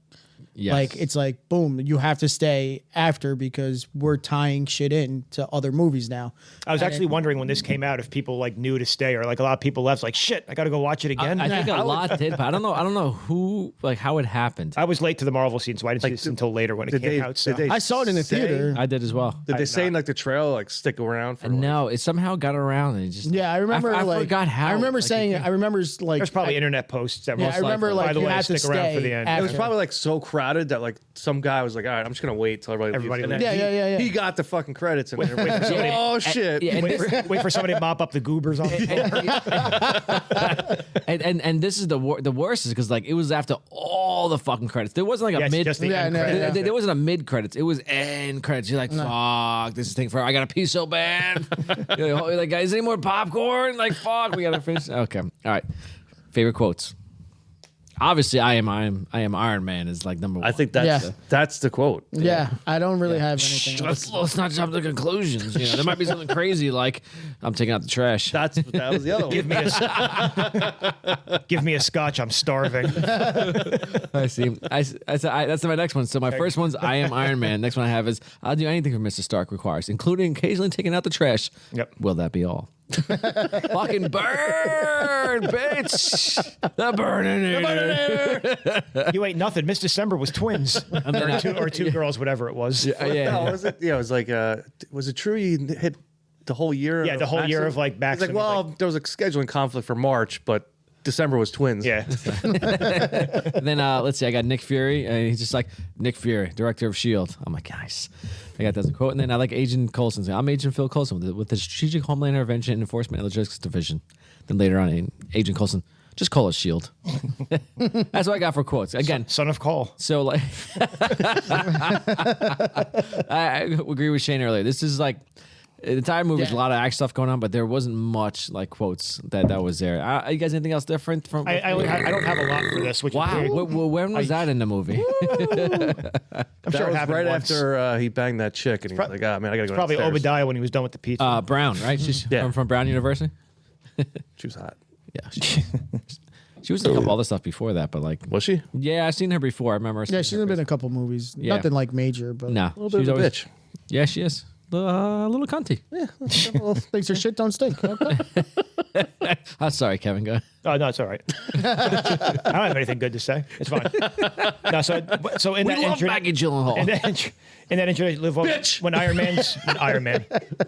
Yes. Like it's like boom, you have to stay after because we're tying shit in to other movies now. I was actually wondering when this came out if people like knew to stay or like a lot of people left. Like shit, I got to go watch it again. I think a lot did, but I don't know who like how it happened. I was late to the Marvel scene, so I didn't see this until later when it came out. So. I saw it in the theater. I did as well. Did they say in like the trailer like stick around for? No, it somehow got around and it just. Yeah, I remember. I like, forgot how. I remember saying. I rember like. There's probably internet posts that Yeah, most I remember likely, like by the you way, had to stick around stay for the end. after. It was probably like so crowded that like some guy was like, all right, I'm just gonna wait till everybody leaves. And then Yeah. He got the fucking credits and everybody was somebody- like, oh shit. Yeah, and wait for somebody to mop up the goobers on the floor. and this is the worst is because like it was after all the fucking credits. There wasn't like a Yes, mid. just the end credits. There wasn't a mid credits. It was end credits. You're like, fuck, this is thing for. I gotta pee so bad. You're like, guys, any more popcorn? Like, fuck, we gotta finish. Okay, all right. Favorite quotes. Obviously, I am Iron Man is like number one. I think that's the quote. Yeah, I don't really have anything. Let's not jump to conclusions. There might be something crazy like I'm taking out the trash. That was the other one. Give me a scotch. I'm starving. I see. That's my next one. So my first one's I am Iron Man. Next one I have is I'll do anything for Mr. Stark requires, including occasionally taking out the trash. Yep. Will that be all? Fucking burn, bitch! The burning. You ain't nothing. Miss December was twins, or two girls, whatever it was. No, was it? Yeah, it was like. Was it true? You hit the whole year. Yeah, the whole year of like back. It's like, well, there was a scheduling conflict for March, but December was twins. Yeah. Then let's see. I got Nick Fury. He's just like Nick Fury, director of S.H.I.E.L.D. I'm like, nice. I got that as a quote. And then I like Agent Coulson. I'm Agent Phil Coulson with the Strategic Homeland Intervention and Enforcement and Logistics Division. Then later on, Agent Coulson, just call us S.H.I.E.L.D. That's what I got for quotes. Again, son of Cole. So like, I agree with Shane earlier. This is like. The entire movie was a lot of action stuff going on, but there wasn't much like quotes that was there. You guys anything else different from? I don't have a lot for this. Which wow, is weird. when was that in the movie? I'm sure it was happened right once. after he banged that chick, and he was like, "Ah, man, I gotta go." Probably downstairs. Obadiah when he was done with the pizza. Brown, right? She's from Brown University. She was hot. Yeah, she was in a couple other stuff before that, but like, Was she? yeah, I've seen her before. I remember. Yeah, she's been in a couple movies. Yeah. Nothing like major, but No, A little bit of a bitch. Yeah, she is. A little cunty. thinks her shit don't stink. Okay. I'm sorry, Kevin. Go. Oh no, it's all right. I don't have anything good to say. It's fine. No, so in We that love intro, Maggie Gyllenhaal. in that intro, live over, when Iron Man,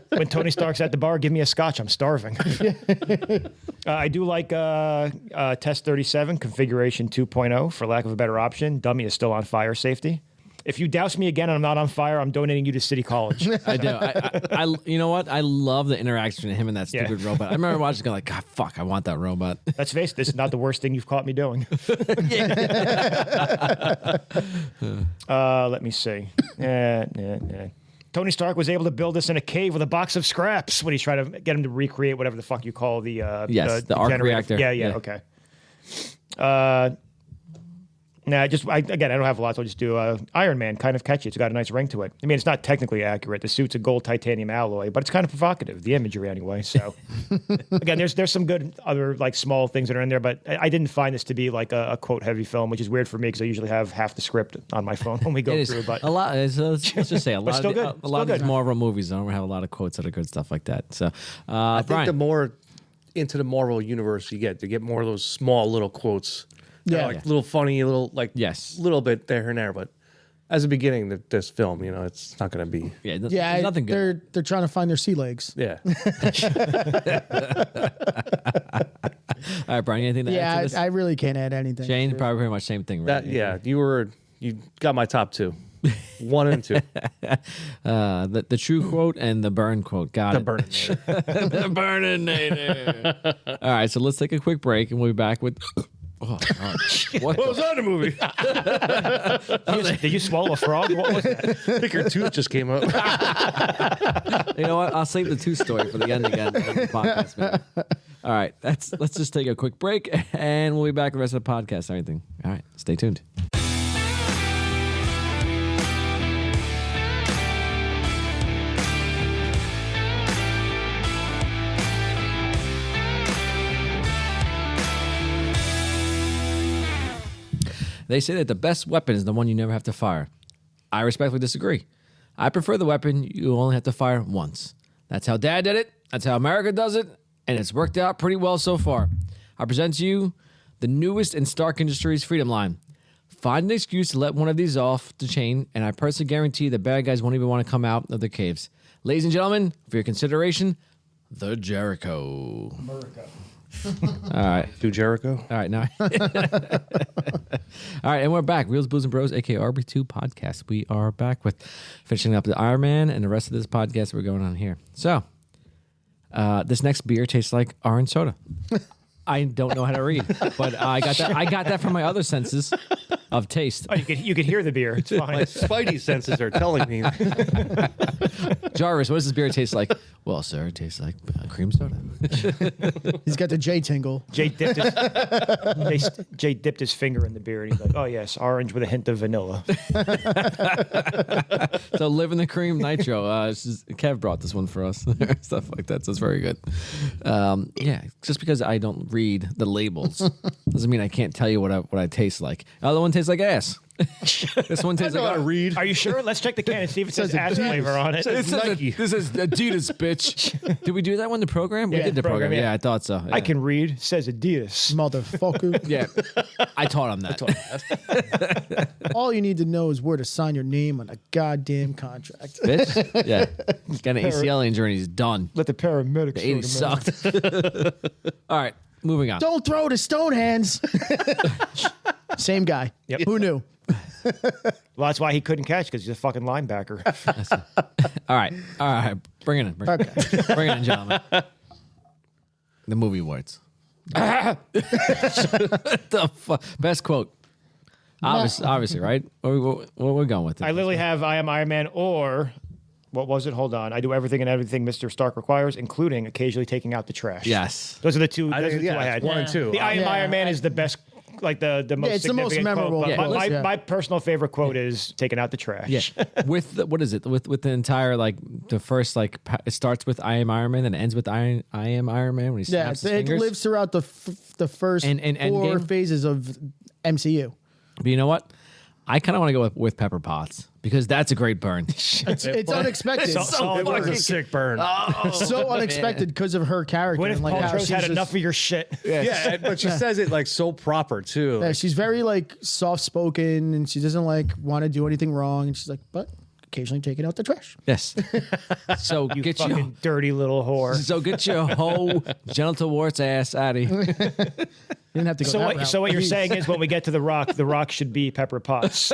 when Tony Stark's at the bar, give me a scotch. I'm starving. I do like Test 37 Configuration 2.0 for lack of a better option. Dummy is still on fire safety. If you douse me again and I'm not on fire, I'm donating you to City College. I do. I you know what? I love the interaction of him and that stupid robot. I remember watching, going like, God, fuck, I want that robot. Let's face it, this is not the worst thing you've caught me doing. Let me see. Tony Stark was able to build this in a cave with a box of scraps when he's trying to get him to recreate whatever the fuck you call the the arc generator. reactor. Yeah, okay. I don't have a lot, so I'll just do Iron Man, kind of catchy. It's got a nice ring to it. I mean, it's not technically accurate. The suit's a gold titanium alloy, but it's kind of provocative, the imagery anyway. So, again, there's some good other like small things that are in there, but I didn't find this to be like a quote-heavy film, which is weird for me because I usually have half the script on my phone when we go through. But a lot. Let's just say a lot. still good. A lot of these Marvel movies don't have a lot of quotes that are good stuff like that. So, I think Brian. the more into the Marvel universe you get more of those small little quotes. Yeah. Like little funny, little like little bit there and there, but as a beginning, this film, it's not going to be. Yeah, Yeah, nothing good. They're trying to find their sea legs. Yeah. All right, Brian, anything to add to this? I really can't add anything. Shane, probably pretty much same thing, right? You got my top two. 1 and 2. The true quote and the burn quote. Got The it. Burninator. The Burninator. All right, so let's take a quick break and we'll be back with. Oh, God. What was that in the movie? did you swallow a frog? What was that? I think your tooth just came up. You know what? I'll save the tooth story for the end again. Of the podcast, man. All right, let's just take a quick break and we'll be back with the rest of the podcast and everything. All right, stay tuned. They say that the best weapon is the one you never have to fire. I respectfully disagree. I prefer the weapon you only have to fire once. That's how Dad did it. That's how America does it. And it's worked out pretty well so far. I present to you the newest in Stark Industries Freedom line. Find an excuse to let one of these off the chain, and I personally guarantee the bad guys won't even want to come out of their caves. Ladies and gentlemen, for your consideration, the Jericho. All right. Do Jericho? All right, now. All right, and we're back. Reels, Booze, and Bros, aka RB2 podcast. We are back with finishing up the Iron Man and the rest of this podcast we're going on here. So, this next beer tastes like orange soda. I don't know how to read, but I got that from my other senses of taste. Oh, you could hear the beer. It's fine. My spidey senses are telling me. Jarvis, what does this beer taste like? Well, sir, it tastes like cream soda. He's got the J tingle. Jay dipped his finger in the beer, and he's like, "Oh yes, orange with a hint of vanilla." So, live in the cream nitro. Kev brought this one for us, stuff like that. So it's very good. Yeah, just because I don't read the labels doesn't mean I can't tell you what I taste like. The other one tastes like ass. This one tastes like read. Are you sure? Let's check the can and see if it says ass flavor on it. This is Adidas, bitch. Did we do that one in the program? We Yeah, did the program. yeah. Yeah, I thought so. Yeah. I can read. It says Adidas. Motherfucker. Yeah, I taught him that. All you need to know is where to sign your name on a goddamn contract. Bitch. Yeah, he's got an ACL injury and he's done. Let the paramedics. The 80s sucked. All right, moving on. Don't throw to stone hands. Same guy. Yep. Who knew? Well, that's why he couldn't catch, because he's a fucking linebacker. All right. Bring it in. Bring it in, gentlemen. The movie awards. The best quote. Obviously, right? What we're going with? I literally have I am Iron Man, or what was it? Hold on. I do everything and everything Mr. Stark requires, including occasionally taking out the trash. Yes. Those are the two. Those are the two I had. 1 and 2. The I am Yeah. Iron Man is the best, like the most it's the most significant memorable quote. But quote, yeah. my personal favorite quote is taking out the trash. Yeah. With what is it? With the entire the first it starts with I am Iron Man and it ends with I am Iron Man when he Yeah, snaps his it fingers. lives throughout the first And 4 Endgame? phases of MCU. But you know what? I kind of want to go with Pepper Potts because that's a great burn. It's unexpected. So It was a fucking- sick burn. so unexpected because of her character. Gwyneth and how Paltrow's she's had just- enough of your shit. Yeah, but she says it so proper too. Yeah, she's very soft spoken and she doesn't want to do anything wrong. And she's like, but occasionally taking out the trash. Yes. So You get fucking your dirty little whore. so get your whole genital warts ass out of here. You didn't have to go So that what? route. So what you're saying is, when we get to the Rock should be Pepper Potts.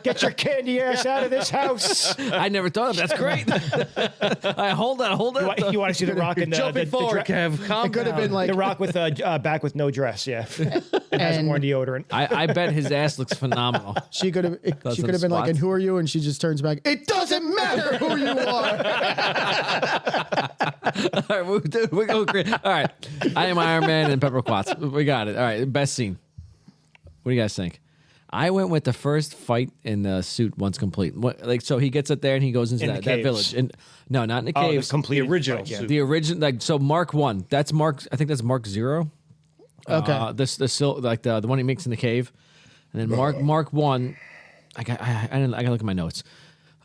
Get your candy ass out of this house. I never thought of that. That's great. Hold on. You want to see the Rock in the Jumping forward, Kev. Calm It could have down. been like the Rock with a back with no dress, yeah, and hasn't worn deodorant. I bet his ass looks phenomenal. she could have some been like, squats. and who are you? And she just turns back. It doesn't matter who you are. All right, we're going great. All right, I am Iron Man and Pepper Potts. We got it. All right, best scene. What do you guys think? I went with the first fight in the suit once complete. So he gets up there and he goes into In the that caves. village. And no, not in the Oh, caves. the complete original fight, yeah. suit. The original, so Mark 1. That's Mark. I think that's Mark 0. Okay. The one he makes in the cave, and then Mark 1. I gotta look at my notes.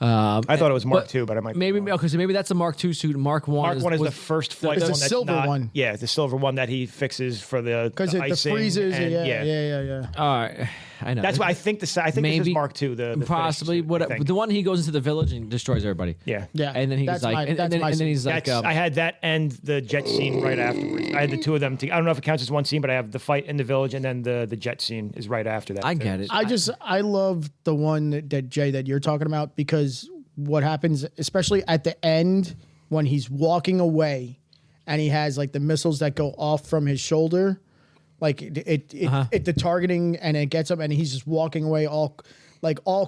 I thought it was Mark II, but I might be maybe wrong. okay. So maybe that's a Mark 2 suit. Mark 1. Mark 1 is the was- first flight. It's the one that's silver not- one. Yeah, the silver one that he fixes for the Because the icing freezers. and- Yeah. All right, I know. That's why I think this. I think this Maybe is Mark II. The possibly finished suit, I whatever. think. The one he goes into the village and destroys everybody. Yeah. Yeah. And then he's That's like, my- and that's then my he's like, I had that and the jet scene right afterwards. I had the two of them. I don't know if it counts as one scene, but I have the fight in the village and then the jet scene is right after that. I too. get it. I love the one that Jay that you're talking about because what happens, especially at the end when he's walking away, and he has the missiles that go off from his shoulder, the targeting, and it gets up, and he's just walking away all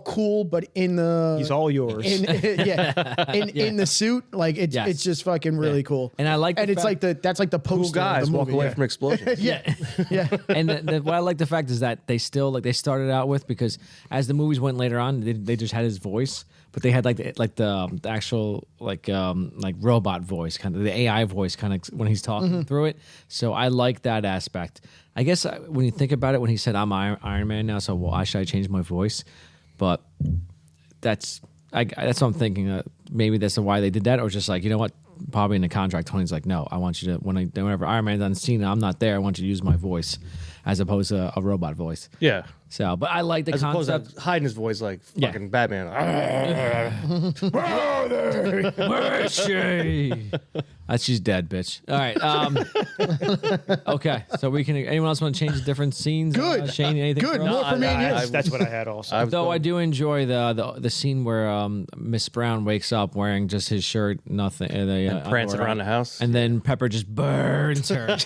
cool, but in the He's all yours. in the suit, Yes. it's just fucking really cool. And I like the and it's fact- that's the poster Cool guys of the walk movie. away yeah. from explosions. yeah. And what I like the fact is that they still they started out with, because as the movies went later on, they just had his voice, but they had the actual robot voice, kind of the AI voice, kind of when he's talking through it. So I like that aspect. I guess when you think about it, when he said I'm Iron Man now, so why should I change my voice? But that's what I'm thinking. Maybe that's why they did that, or just like, you know what? Probably in the contract, Tony's like, no, I want you to whenever Iron Man's on scene, I'm not there. I want you to use my voice as opposed to a robot voice. Yeah. So, but I like the As opposed concept. to hiding his voice like fucking Batman. Where is she? She's dead, bitch. All right. Okay. So we can. Anyone else want to change the different scenes? Good. Shane, anything? Good. for us? More for me and you. That's what I had also. Though I do enjoy the scene where Miss Brown wakes up wearing just his shirt, nothing, And prancing underwear, around the house. and then Pepper just burns her.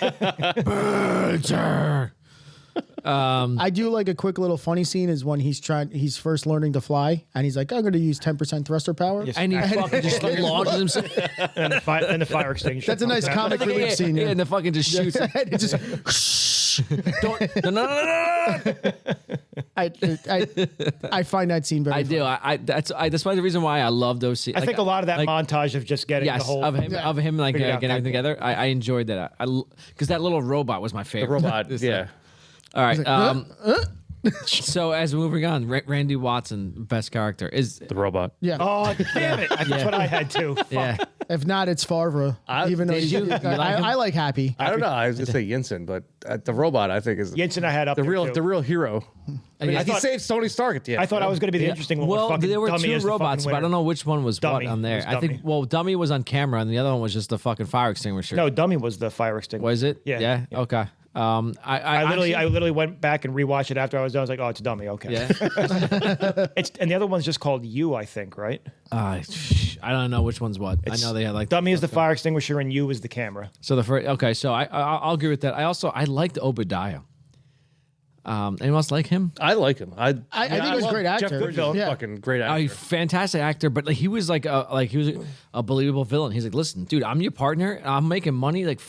Burns her. I do like a quick little funny scene is when he's first learning to fly and he's like, I'm going to use 10% thruster power. And he fucking just launches himself. and the fire extinguisher. That's a nice comic relief scene. Yeah, and the fucking just shoots. It just, No. I find that scene very I do. That's probably the reason why I love those scenes. I think a lot of that montage of just getting the Yes, whole of him like figured out getting that together. I enjoyed that. Because that little robot was my favorite. The robot, yeah. All right. So as we're moving on, Randy Watson, best character is The robot. Yeah. Oh, damn it. That's what I had too. Fuck. yeah. If not, it's Favre. Even though did you like him? I like Happy. I don't know. I was going to say Jensen, but the robot, I think, is Jensen I had up the there, real too. the real hero. I He thought- saves Tony Stark at the end. I thought I was going to be the interesting one. Well, with fucking there were Dummy two as the fucking robots, but I winner. don't know which one was Dummy. what on It there. was I think Dummy. Dummy was on camera, and the other one was just the fucking fire extinguisher. No, Dummy was the fire extinguisher. Was it? Yeah. Yeah. Okay. I literally went back and rewatched it after I was done. I was like, oh, it's Dummy. Okay. Yeah. And the other one's just called You, I think, right? I don't know which one's what. I know they had like Dummy is the fire extinguisher and You is the camera. So the first, okay, so I'll agree with that. I liked Obadiah. Anyone else like him? I like him. I think he was a love great actor. Jeff Goodville, Yeah. fucking great A actor. fantastic actor, but like he was like he was a believable villain. He's like, listen, dude, I'm your partner. I'm making money. Like,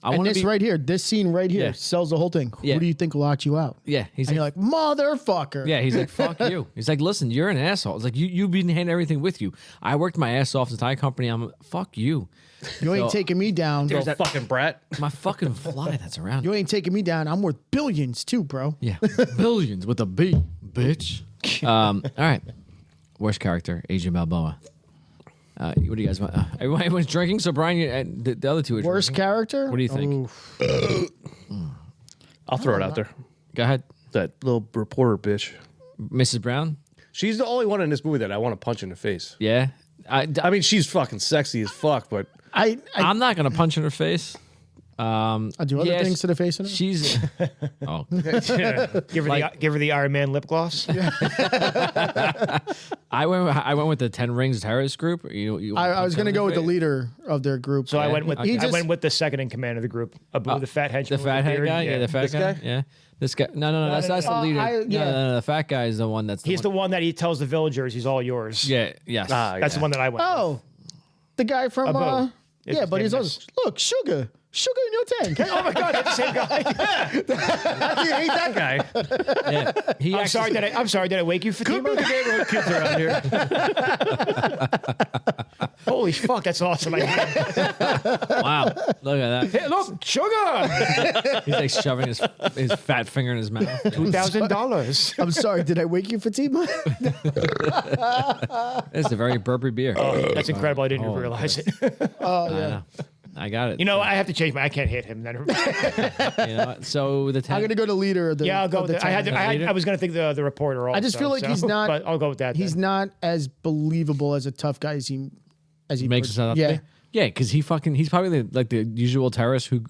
I And want to this be right here, this scene right here Yeah. sells the whole thing. Yeah. Who do you think locked you out? Yeah, he's And you're like, motherfucker. yeah, he's like, fuck you. He's like, listen, you're an asshole. It's like you've been handing everything with you. I worked my ass off this entire company. Fuck you. You ain't So- taking me down. Little fucking brat. My fucking fly that's around. You ain't taking me down. I'm worth billions too, bro. Yeah, billions with a B, bitch. All right, worst character, Adrian Balboa. What do you guys want? Everyone's drinking, so Brian, the other two are Worst drinking. character? What do you think? I'll throw it out there. Go ahead, That little reporter bitch. Mrs. Brown. She's the only one in this movie that I want to punch in the face. Yeah, I mean, she's fucking sexy as fuck, but I'm not gonna punch in her face. I do other Yes, things to the face of it. She's oh, Give her the Iron Man lip gloss. I went with the 10 Rings terrorist group. I was going to go with the leader of their group. So I went with He just- the second in command of the group, Abu, the fat henchman, the with fat head beard. guy. Yeah, the fat This guy. guy? Yeah, this guy. No, that's the no. leader. Yeah. No, the fat guy is the one that's. He's the one that he tells the villagers he's all yours. Yeah. Yes. That's the one that I went. with. Oh, the guy from. Abu. It's Yeah, his but name he's also. is- Look, sugar in your tank. Oh my god, that's the same guy. how do you hate that guy? Yeah. He I'm actually- sorry. Did I wake you, Fatima? Could be the neighborhood kids around here. Holy fuck, that's awesome. Wow. Look at that. Hey, look, sugar. He's like shoving his fat finger in his mouth. $2,000. I'm sorry. Did I wake you, Fatima? It's a very burpy beer. That's incredible. I didn't even realize it. Oh I yeah. know. I got it. You know, I have to change I can't hit him. Then. You know what? So the 10. I'm gonna go to leader of the. Yeah, I'll go of with the it. I team. was going to think the reporter also. I just feel like he's not. But I'll go with that. He's then. not as believable as a tough guy as he makes himself out to Yeah. be? Yeah, because he's probably the usual terrorist who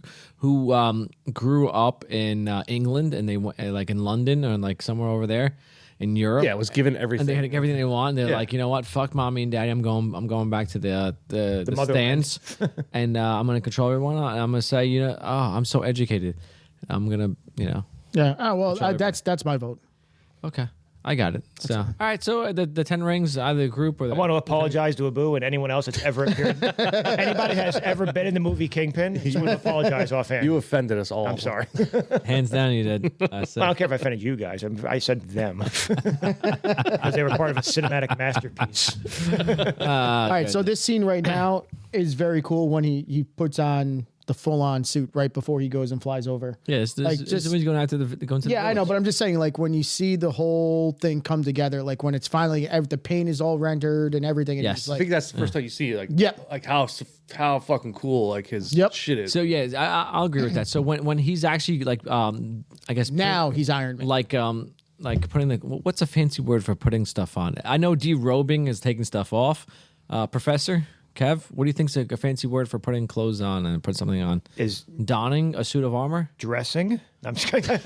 grew up in England and they went like in London or like somewhere over there in Europe. Yeah, was given And everything. they had everything they want. They're Yeah. like, you know what? Fuck mommy and daddy. I'm going back to the motherland. stands, and I'm gonna control everyone. And I'm gonna say, I'm so educated. I'm gonna, Yeah. Oh well, that's my vote. okay, I got it. So all right. So the 10 Rings, either group or I want to apologize to Abu and anyone else that's ever appeared. Anybody has ever been in the movie Kingpin, you would apologize offhand. You offended us all. I'm sorry. hands down you did. I I said. don't care if I offended you guys. I said them because they were part of a cinematic masterpiece. All right, so this scene right now is very cool when he puts on the full on suit right before he goes and flies over. Yeah, this is when he's going after going to. Yeah, I know, but I'm just saying, like when you see the whole thing come together, like when it's finally the paint is all rendered and everything. And Yes. I think that's the first time you see like like how fucking cool like his shit is. So yeah, I'll agree with that. So when he's actually like I guess now he's Iron Man. Like putting what's a fancy word for putting stuff on? I know derobing is taking stuff off. Professor Kev, what do you think's a fancy word for putting clothes on and put something on? Is donning a suit of armor? Dressing? I'm just kidding.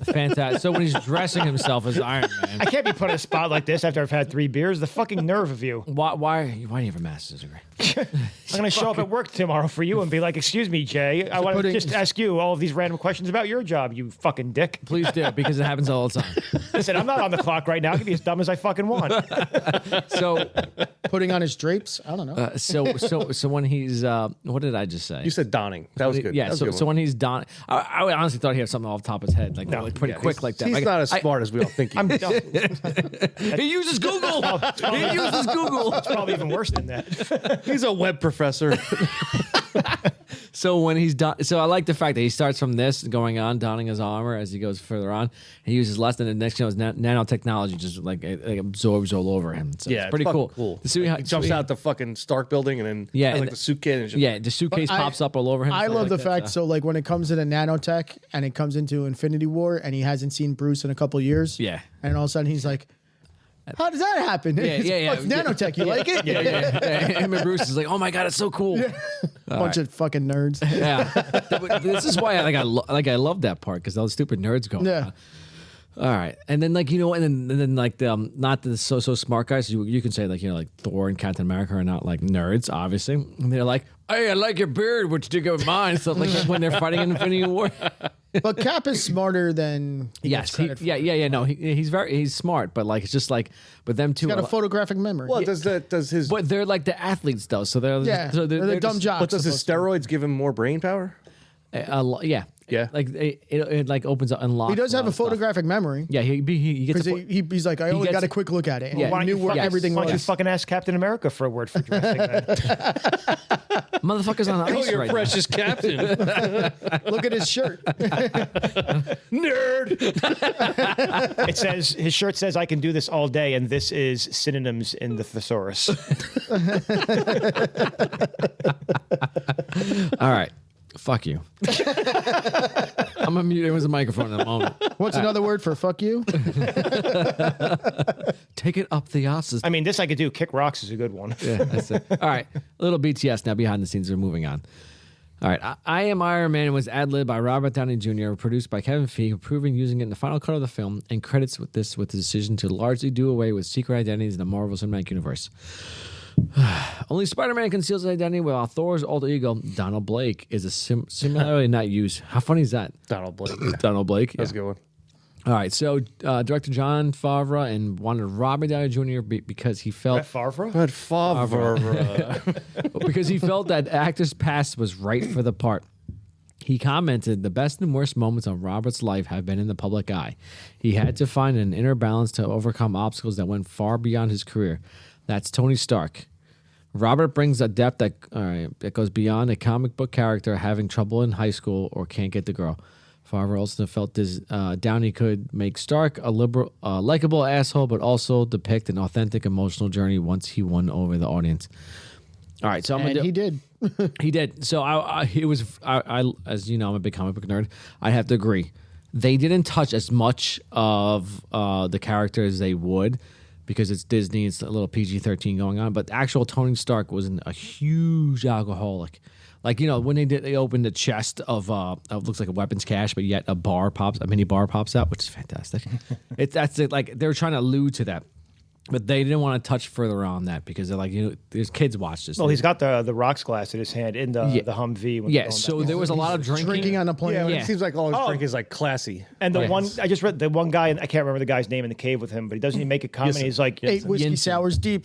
Fantastic. So when he's dressing himself as Iron Man, I can't be put in a spot like this after I've had 3 beers. The fucking nerve of you. Why do you have a master's degree? I'm going to show up at work tomorrow for you and be like, excuse me, Jay, I want to just ask you all of these random questions about your job, you fucking dick. Please do, because it happens all the time. Listen, I'm not on the clock right now. I can be as dumb as I fucking want. So putting on his drapes? I don't know. So when he's what did I just say? You said donning. That was good. Yeah. That was a good So one. when he's donning, I honestly thought he had something off the top of his head, like pretty quick like that. He's Like, not as smart as we all think he is. He uses Google. He uses Google. It's probably even worse than that. He's a web professor. So when he's done, so I like the fact that he starts from this going on, donning his armor as he goes further on. He uses less than the next, nanotechnology just like it absorbs all over him. So Yeah, it's pretty fucking cool. He jumps out the fucking Stark building and then Yeah, has, and like the suitcase. And Yeah, the suitcase pops up all over him. I stuff love like the that, fact, so like when it comes to the nanotech and it comes into Infinity War and he hasn't seen Bruce in a couple years. Yeah. And all of a sudden he's like, how does that happen? Yeah. It's nanotech. You like it? Yeah. Him and Bruce is like, oh my god, it's so cool. Bunch of fucking nerds. Yeah, this is why I love that part because those stupid nerds go. Yeah. All right, and then and then like the not the so smart guys. You can say like Thor and Captain America are not like nerds, obviously. And they're like, hey, I like your beard, which you go with mine. So like when they're fighting in Infinity War. But Cap is smarter than he gets credit for. No, he's smart, but like it's just like, but them two He's got a photographic memory. Well, does his? But they're like the athletes though, so they're they're dumb just- jocks. But does his supposed steroids give him more brain power? Yeah. Yeah. Like it like opens up, unlocks. He does have a photographic memory. Yeah, he gets. Because he's like, I only gets- got a quick look at it. And Yeah. he Why don't knew where everything Why don't you was. fucking ask Captain America for a word for dressing then? Motherfucker's on ice right precious captain. Look at his shirt. Nerd. It says, his shirt says, I can do this all day, and this is synonyms in the thesaurus. now. All right. Fuck you. I'm gonna mute everyone's microphone in a moment. What's another word for fuck you? Take it up the asses. I mean, this I could do. Kick rocks is a good one. Yeah, that's it. All right. A little BTS now behind the scenes. We're moving on. All right. I Am Iron Man was ad-libbed by Robert Downey Jr., produced by Kevin Feige, approving using it in the final cut of the film, and credits with the decision to largely do away with secret identities in the Marvel Cinematic Universe. Only Spider-Man conceals his identity, while Thor's alter ego, Donald Blake, is similarly not used. How funny is that? Donald Blake. Donald Blake. That's a Yeah. good one. All right. So director Jon Favreau and wanted Robert Downey Jr. because he felt Brett Favre? But Favre. because he felt that actor's past was right for the part. He commented, the best and worst moments of Robert's life have been in the public eye. He had to find an inner balance to overcome obstacles that went far beyond his career. That's Tony Stark. Robert brings a depth that goes beyond a comic book character having trouble in high school or can't get the girl. Favreau also felt this Downey could make Stark a likable asshole, but also depict an authentic emotional journey once he won over the audience. All right, so I'm gonna And he did. He did. So I as you know, I'm a big comic book nerd. I have to agree. They didn't touch as much of the character as they would because it's Disney. It's a little PG-13 going on. But actual Tony Stark was a huge alcoholic. Like, when they opened the chest of looks like a weapons cache, but yet a mini bar pops out, which is fantastic. Like they were trying to allude to that. But they didn't want to touch further on that because they're like, there's kids watch this. Well, he's got the rocks glass in his hand in the Humvee. When Yeah, so there was a lot of drinking on the plane. Yeah, Yeah. it seems like all his drink is like classy. And the Yes. one I just read, the one guy, and I can't remember the guy's name in the cave with him, but he make a comment. He's like, 8 whiskey Yinsen. sours deep,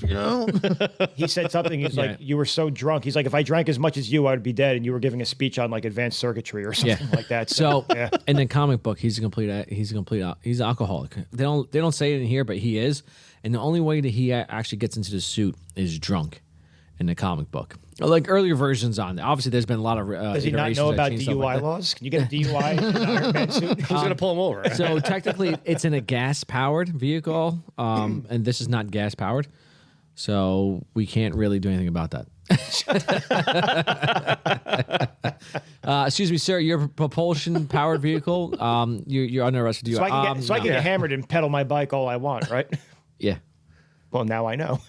he said something. He's Yeah. like, you were so drunk. He's like, if I drank as much as you, I would be dead. And you were giving a speech on like advanced circuitry or something like that. So, yeah. and then comic book, he's an alcoholic. They don't say it in here, but he is. And the only way that he actually gets into the suit is drunk in the comic book. Like earlier versions on there. Obviously, there's been a lot of Does he not iterations know that about change DUI stuff like that. laws? Can you get a DUI in an Iron Man suit? Who's gonna pull him over? So technically, it's in a gas-powered vehicle, and this is not gas-powered. So we can't really do anything about that. Excuse me, sir. Your propulsion-powered vehicle. You're under arrest for DUI. So I can get hammered and pedal my bike all I want, right? Yeah, Well, now I know.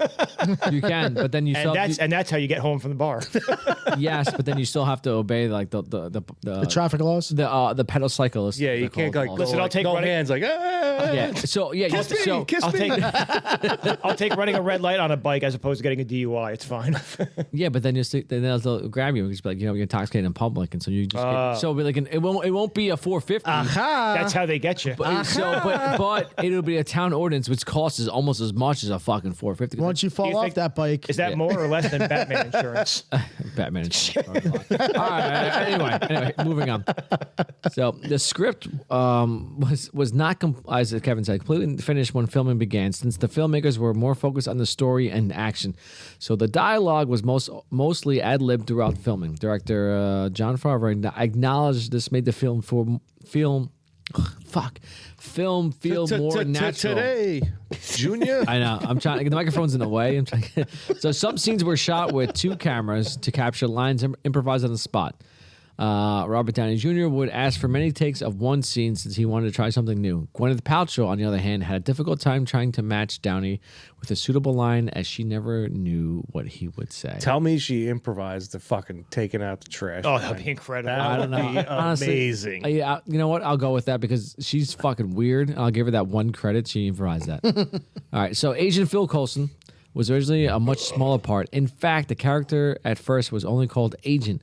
you can, but then you still And that's how you get home from the bar. yes, but then you still have to obey like the traffic laws. the pedal cyclist. Yeah, you can't like Listen, I'll take no running- hands like Yeah. So yeah, Kiss me, so kiss I'll me. I'll take running a red light on a bike as opposed to getting a DUI. It's fine. yeah, but then they'll grab you and just be like, you're intoxicated in public, and so you just so it'll be like it won't be a 450. That's how they get you. But it'll be a town ordinance, which costs almost as much as a fucking 450. Once you fall you off think- that bike, Is that more or less than Batman insurance? Batman. All right. Anyway, moving on. So the script was not, as Kevin said, completely finished when filming began, since the filmmakers were more focused on the story and action. So the dialogue was mostly ad-libbed throughout filming. Director Jon Favreau acknowledged this made the film feel more natural. Today, Junior. I know. I'm trying. The microphone's in the way. I'm trying. So some scenes were shot with 2 cameras to capture lines improvised on the spot. Robert Downey Jr. would ask for many takes of one scene since he wanted to try something new. Gwyneth Paltrow, on the other hand, had a difficult time trying to match Downey with a suitable line, as she never knew what he would say. Tell me she improvised the fucking taking out the trash. Oh, that'd be incredible. I don't know. Honestly, amazing. Yeah, you know what? I'll go with that because she's fucking weird. I'll give her that one credit. She improvised that. All right. So Agent Phil Coulson was originally a much smaller part. In fact, the character at first was only called Agent.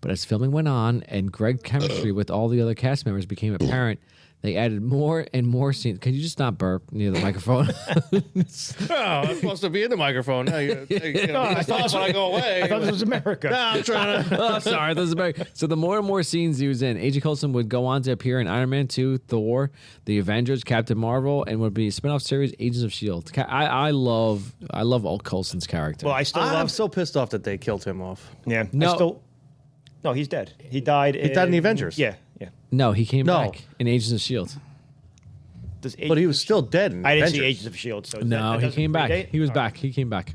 But as filming went on and Greg's chemistry with all the other cast members became apparent, they added more and more scenes. Can you just not burp near the microphone? Oh, I'm supposed to be in the microphone. No, I thought when I go away. I thought this was America. No, I'm trying to. Oh, sorry. This is very... So the more and more scenes he was in, Agent Coulson would go on to appear in Iron Man 2, Thor, The Avengers, Captain Marvel, and would be a spin-off series, Agents of S.H.I.E.L.D. I love old Coulson's character. Well, I still I'm love. so pissed off that they killed him off. Yeah. No. No, he's dead. He died. He died in the Avengers. Yeah, yeah. No, he came No. back in Agents of S.H.I.E.L.D. But he was still dead in I didn't Avengers. see Agents of Shield. So No, that he doesn't came back. predate? He was All right. back. He came back.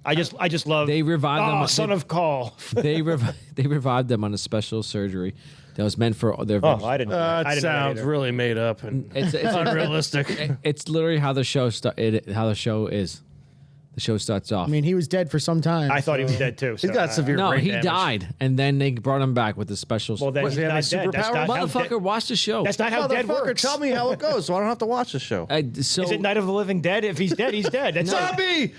I just love. They revived him. Son of Call. They revived them on a special surgery that was meant for their. Oh, I didn't. I That didn't know sounds either. really made up and It's unrealistic. It's literally how the show how the show is. The show starts off. I mean, he was dead for some time. I thought he was dead too. He's got severe no, brain he damage. died, and then they brought him back with a special. Well, then Was he's he not having dead. That's superpowers? not how motherfucker, dead- watch the show. That's not how dead Motherfucker, works. tell me how it goes so I don't have to watch the show. So Is it Night of the Living Dead? If he's dead, he's dead. That's Zombie!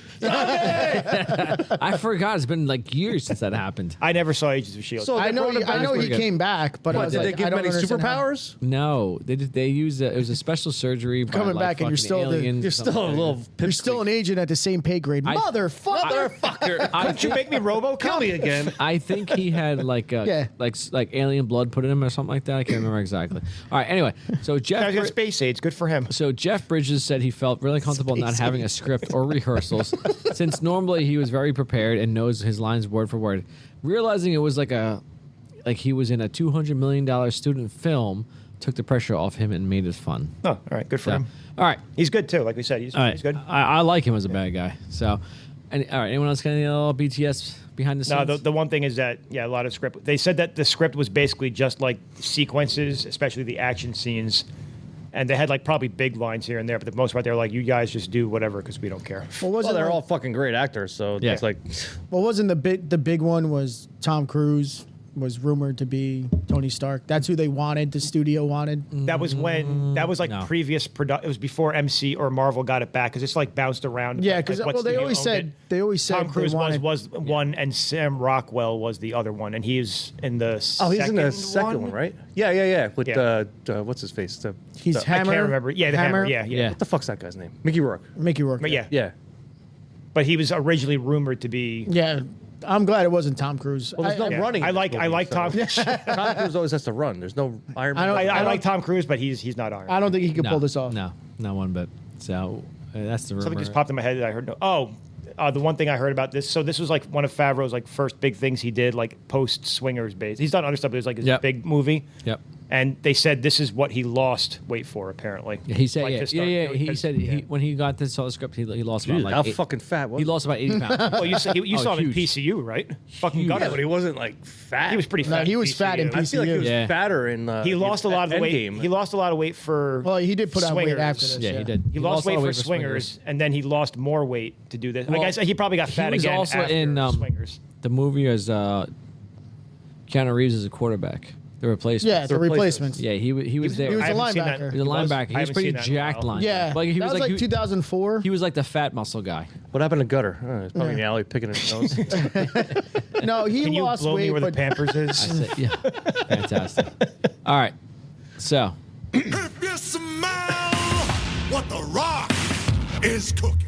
I forgot. It's been like years since that happened. I never saw Agents of Shield. So I know. they brought him back. He came back, but I What, was did like, they I give don't him any understand how- superpowers? No, they used it was a special surgery. By, Coming like, back and you're fucking still the- aliens, You're something still a like little. that. You're still an agent at the same pay grade, motherfucker. Couldn't you make me Robo? Kill me again. I think he had like Yeah. like alien blood put in him or something like that. I can't remember exactly. All right. Anyway, so He's got Jeff. space aids. Good for him. So Jeff Bridges said he felt really comfortable not having a script or rehearsals, since normally he was very prepared and knows his lines word for word. Realizing it was like he was in a $200 million student film took the pressure off him and made it fun. Oh, all right. Good for So, him. all right. He's good too. Like we said, he's All right. good. I like him as a bad guy. So, all right. Anyone else got any little BTS behind the No, scenes? the one thing is that, yeah, a lot of script. They said that the script was basically just like sequences, especially the action scenes. And they had like probably big lines here and there, but for the most part, they're like, you guys just do whatever because we don't care. Well, Well, they're all fucking great actors, so Yeah. it's like. Well, wasn't the big one was Tom Cruise was rumored to be Tony Stark. That's who they wanted. The studio wanted. That was when, that was like No. previous production. It was before MC or Marvel got it back because it's like bounced around. Yeah, Like, because what well, they studio always owned said it. they always said Tom they Cruise wanted, was one, and Sam Rockwell was the other one, and he's in the Oh, he's in the second one, right? Yeah. With Yeah. what's his face? he's I Hammer. can't remember. Yeah, the Hammer. Yeah. Yeah. What the fuck's that guy's name? Mickey Rourke. Mickey Rourke. But yeah, Yeah. but he was originally rumored to be. Yeah. I'm glad it wasn't Tom Cruise. Well, there's no Yeah. running. I in like this movie, Tom. so- Tom Cruise always has to run. There's no Iron Man. I like Tom Cruise, but he's not Iron. I don't think he could no, pull this off. No, not one bit. So that's the rumor. Something just popped in my head that I heard. Oh, the one thing I heard about this, so this was like one of Favreau's like first big things he did, like post Swingers base. He's done other stuff, but it was like his big movie. Yep. And they said this is what he lost weight for, apparently. Yeah, he said, Like, yeah, to start yeah. doing, He 'cause- said when he got this whole script, he lost about Dude, like how eight- fucking fat was he lost about 80 pounds. Well, you saw him in huge. PCU, right? Fucking got Yeah, it. but he wasn't like fat. He was pretty No, fat. he was fat in I feel like he was Yeah. fatter in. He lost a lot of weight. Endgame. He lost a lot of weight for. Well, he did put on weight Swingers. after this. Yeah, he did. He lost weight all for Swingers, and then he lost more weight to do this. Well, I guess he probably got fat he was again also after in Swingers. the movie as Keanu Reeves as a quarterback. The replacement. Yeah, the replacements. Yeah, he was there. He was I a haven't seen linebacker. that. He was a linebacker. He I was haven't pretty seen that in a jacked while. linebacker. Yeah, Like, he that was like 2004. he was like the fat muscle guy. What happened to Gutter? He's probably in the alley picking his nose. No, he Can you lost blow weight, me where the but Pampers I is? said, yeah, fantastic. All right, so If you smell what the Rock is cooking.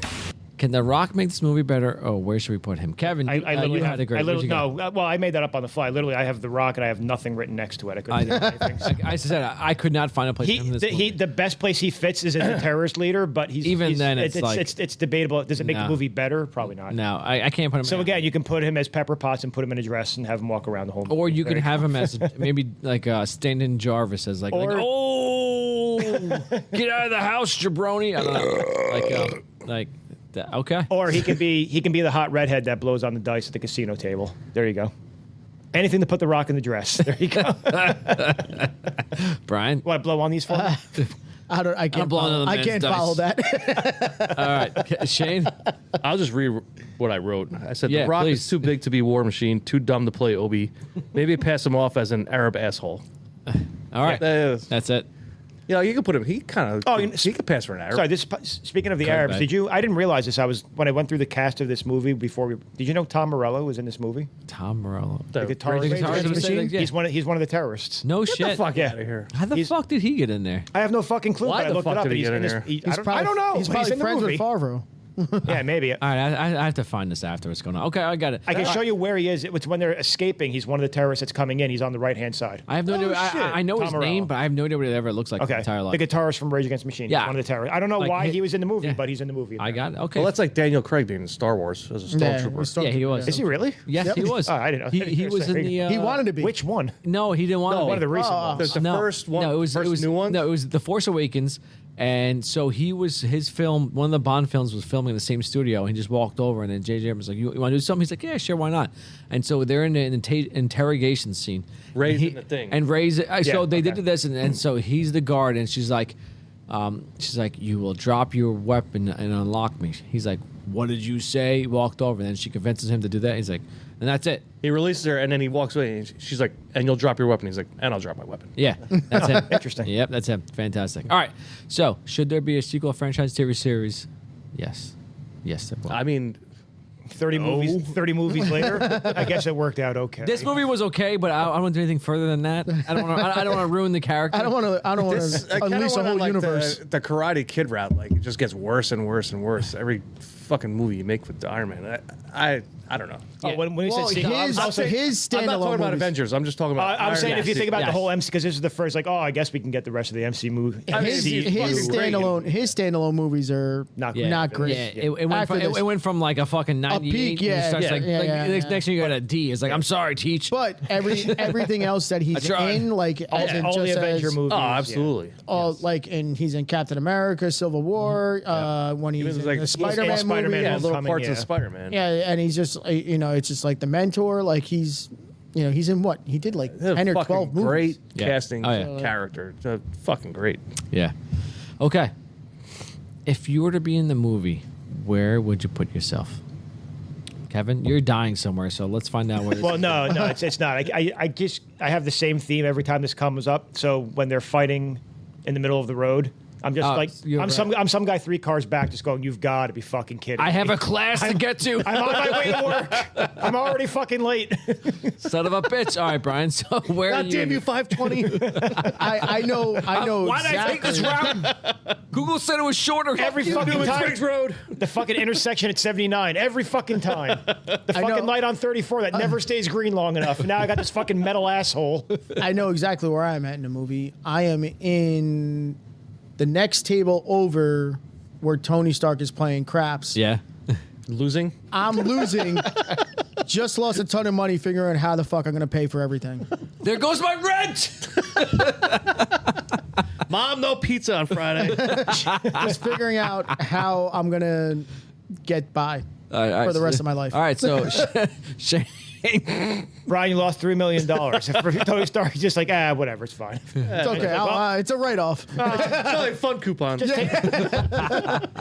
can The Rock make this movie better? Oh, where should we put him? Kevin, I literally you have, had a great. I literally, where'd you no, well, I made that up on the fly. Literally, I have The Rock and I have nothing written next to it. I go? I couldn't know. think of anything. I said I could not find a place for him in this movie. The best place he fits is as a terrorist leader, but Then it's like- it's debatable. Does it make No. the movie better? Probably not. No, I can't put him. So in. again, you can put him as Pepper Potts and put him in a dress and have him walk around the whole movie. Or you could Very have him as maybe like Stand-in Jarvis as like, Or- oh, get out of the house, jabroni. I don't know, like that. Okay. Or he can be the hot redhead that blows on the dice at the casino table. There you go. Anything to put the Rock in the dress. There you go. Brian. Want to blow on these for me? I can't blowing follow, on the I man's can't dice. follow that. All right, Shane. I'll just read what I wrote. I said Yeah, the Rock please. is too big to be War Machine, too dumb to play Obi. Maybe pass him off as an Arab asshole. All right, that's it. You know, you can put him. He kind of. he could pass for an Arab. Sorry, speaking of the Arabs, back. I didn't realize this. When I went through the cast of this movie did you know Tom Morello was in this movie? Tom Morello. The guitarist. the guitarist of the Machine? yeah. He's one of the terrorists. No Get shit. the fuck Yeah. out of here. How the fuck did he get in there? I have no fucking clue. Why but I the looked fuck it up. did and he he's get in in this- there? I don't know. He's probably in the friends movie. with Favreau. Yeah, maybe. All right, I have to find this after what's going on. Okay, I got it. I can show you where he is. It's when they're escaping. He's one of the terrorists that's coming in. He's on the right hand side. I have no idea. I know Tom his Morello. name, but I have no idea what it ever looks like. Okay, The entire life. the guitarist from Rage Against the Machine. Yeah. He's one of the terrorists. I don't know Like, why he- he was in the movie, yeah. but he's in the movie. I got it. Okay. Well, that's like Daniel Craig being in Star Wars as a stormtrooper. Yeah, he was. Is he really? Yes, Yep. he was. Oh, I didn't know. He was in the. He wanted to be. Which one? No, he didn't want to. No, be. One of the recent ones. The first one. No, it was first new one. No, it was The Force Awakens, and so his film. One of the Bond films was filming in the same studio. And he just walked over, and then J.J. Abrams was like, "You want to do something?" He's like, "Yeah, sure, why not?" And so they're in an interrogation scene. Ray's And in the thing. and Ray's. So Yeah, they okay. did this, and so he's the guard, and she's like, "You will drop your weapon and unlock me." He's like, "What did you say?" He walked over, and then she convinces him to do that. He's like, and that's it. He releases her, and then he walks away. And she's like, "And you'll drop your weapon." He's like, "And I'll drop my weapon." Yeah, that's him. Interesting. Yep, that's him. Fantastic. All right. So, should there be a sequel franchise TV series? Yes. Yes, there will. I mean, 30 movies later. I guess it worked out okay. This movie was okay, but I don't want to do anything further than that. I don't want to ruin the character. I don't want to this, I kinda unleash a wanna, whole like, universe. The Karate Kid route, like, it just gets worse and worse and worse. Every fucking movie you make with Iron Man. I don't know. Oh, when you Well, said sequel, his I'm saying- standalone I'm not talking about movies. Avengers. I'm just talking about. I'm Iron saying Man. if you think about Yes. the whole MC, because this is the first, like, oh, I guess we can get the rest of the MC movie. His MC standalone movies are Not Yeah. not great. Yeah, it went After from, this. it went from like a fucking 98. peak, and it yeah, starts yeah, like, yeah, like yeah, next yeah. thing you got a D. It's like, I'm sorry, Teach. But everything else that he's tried. in, like as in all the just Avenger as, movies. Oh, yeah. absolutely. all like, and he's in Captain America, Civil War, when he's Even in like the Spider-Man Spider-Man movie. Yeah, was little coming, parts yeah. of Spider-Man. Yeah, and he's just it's just like the mentor. Like he's in what he did like 10 or Fucking 12 movies. great Yeah. casting Oh, yeah. character. Fucking great. Yeah. Okay. If you were to be in the movie, where would you put yourself? Kevin, you're dying somewhere, so let's find out where. Well, no, it's not. I have the same theme every time this comes up. So when they're fighting in the middle of the road, I'm just like you're I'm right. some guy 3 cars back, just going, "You've got to be fucking kidding I me. have a class to get to. I'm on my way to work. I'm already fucking late." Son of a bitch. All right, Brian. So where are God damn you, 520. I know Why did I exactly. take this route? Google said it was shorter. Every fucking time. Springs Road. The fucking intersection at 79. Every fucking time. The I know. fucking light on 34 that never stays green long enough. And now I got this fucking metal asshole. I know exactly where I'm at in the movie. I am in the next table over where Tony Stark is playing craps. Yeah. Losing? I'm losing. Just lost a ton of money figuring out how the fuck I'm gonna pay for everything. There goes my rent. Mom, no pizza on Friday. Just figuring out how I'm gonna get by for the rest of my life. All right, so Shane. Brian, you lost $3 million. If Tony Stark, just like, whatever, it's fine. It's okay. It's a write-off. It's like fun coupon.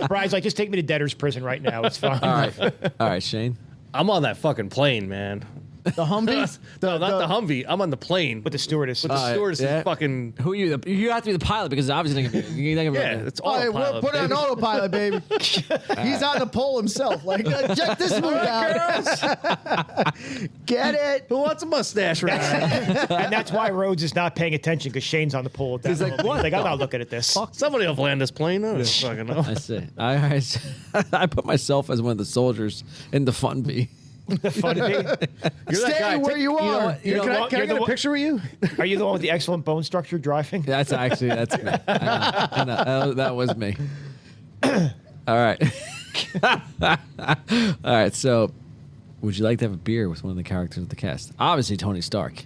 Brian's like, just take me to debtor's prison right now. It's fine. All right, Shane. I'm on that fucking plane, man. The Humvee? No, not the Humvee. I'm on the plane. With the stewardess. With the stewardess is fucking... Who are you? You have to be the pilot because obviously it's all right, we'll put it on autopilot, baby. He's on the pole himself. Like, check this move out. Get it? Who wants a mustache right now? And that's why Rhodes is not paying attention because Shane's on the pole. At that He's like, moment. what? He's like, I'm not looking at this. Somebody will land this plane. I don't fucking know. I see. I put myself as one of the soldiers in the fun bee. Fun bee? You're that Stay guy. where you are. Can I get a picture with you? Are you the one with the excellent bone structure driving? That's me. I know. That was me. All right. All right. So, would you like to have a beer with one of the characters of the cast? Obviously, Tony Stark.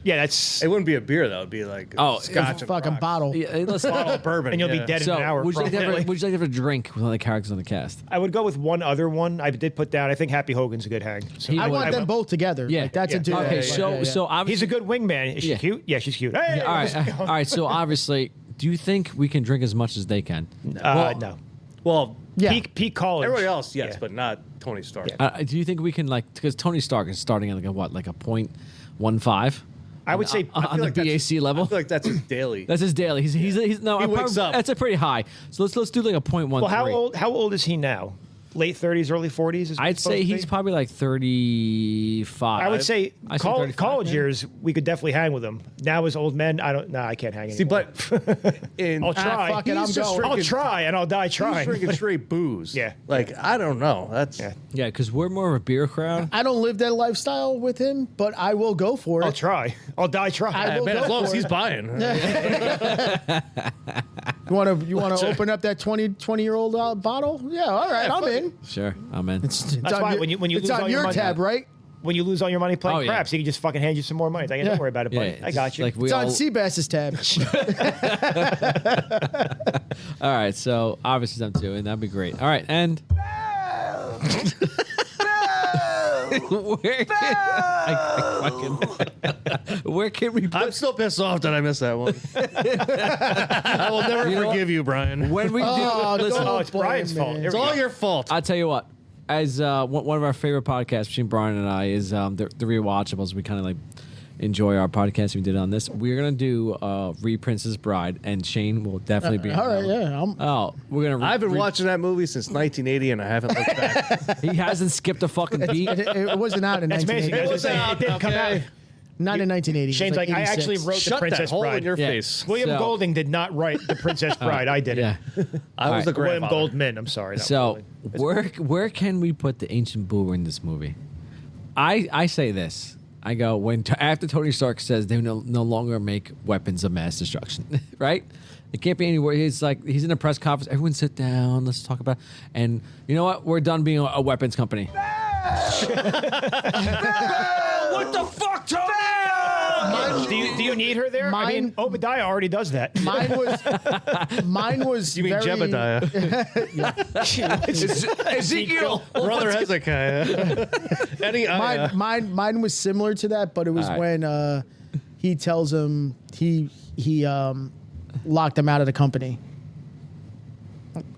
Yeah, that's. It wouldn't be a beer though. It'd be like scotch A fucking bottle. Yeah, listen, bottle of bourbon, and you'll be dead in so, an hour. would you like to probably. have a drink with one of the characters on the cast? I would go with one other one. I did put down. I think Happy Hogan's a good hang. So I want them both together. Yeah. Like, that's a dude. Okay, so obviously he's a good wingman. Is she cute? Yeah, she's cute. Hey, all right. So obviously, do you think we can drink as much as they can? No. Well, Yeah. Peak college. everybody else, yes, Yeah. but not Tony Stark. Yeah. Do you think we can because Tony Stark is starting at like a 0.15? I would say on the BAC level. I feel like that's his daily. That's his daily. He's no. He wakes up. That's a pretty high. So let's do like a 0.13. Well, how old is he now? Late 30s, early 40s? I'd say he's probably like 35. I would say I say 35, college yeah. years, we could definitely hang with him. Now as old men, I can't hang anymore. See, but I'll try. fuck it, I'm He's just going. I'll try and I'll die he's trying. drinking straight booze. Yeah. Like I don't know. That's Yeah, because we're more of a beer crowd. I don't live that lifestyle with him, but I will go for it. I'll try. I'll die trying. I will man. go As long for as he's it. buying. You want to open up that 20-year-old bottle? Yeah, all right, I'm in. Sure, I'm in. It's That's on why your- when you it's lose on all your your money- tab, right? When you lose all your money playing Oh, yeah. craps, he can just fucking hand you some more money. Like, don't worry about it, buddy. I got you. Like we It's on all. Seabass's tab. All right, so obviously I'm two, and that'd be great. All right, and. Where can we put I'm still pissed off that I missed that one. I will never You know forgive you, Brian. when we do? Oh, listen, Oh, it's Brian's blame fault. me. Here It's we all go. your fault. I'll tell you what. As one of our favorite podcasts between Brian and I is the rewatchables. We kind of like enjoy our podcast. We did on this. We're gonna do Princess Bride, and Shane will definitely be. All on right, that one. yeah. I'm, Oh, we're gonna. I've been watching that movie since 1980, and I haven't looked back. He hasn't skipped a fucking beat. it wasn't out in That's amazing. 1980. It didn't come out. Not in 1980. It Shane's was like, I 86. actually wrote the Shut that Princess hole Bride. in your Yeah. face. William So- Golding did not write the Princess Bride. I did it. Yeah. I was the William grandfather. Goldman. I'm sorry. not So Golding. where can we put the ancient booer in this movie? I say this. I go after Tony Stark says they no longer make weapons of mass destruction, right? It can't be anywhere. He's like he's in a press conference. Everyone sit down. Let's talk about. And you know what? We're done being a weapons company. What the fuck, Tony? Do you need her there? I mean, Obadiah already does that. Mine was. You mean very, Jebediah? Ezekiel. Brother Hezekiah. Mine was similar to that, but it was All right. when he tells him he locked him out of the company.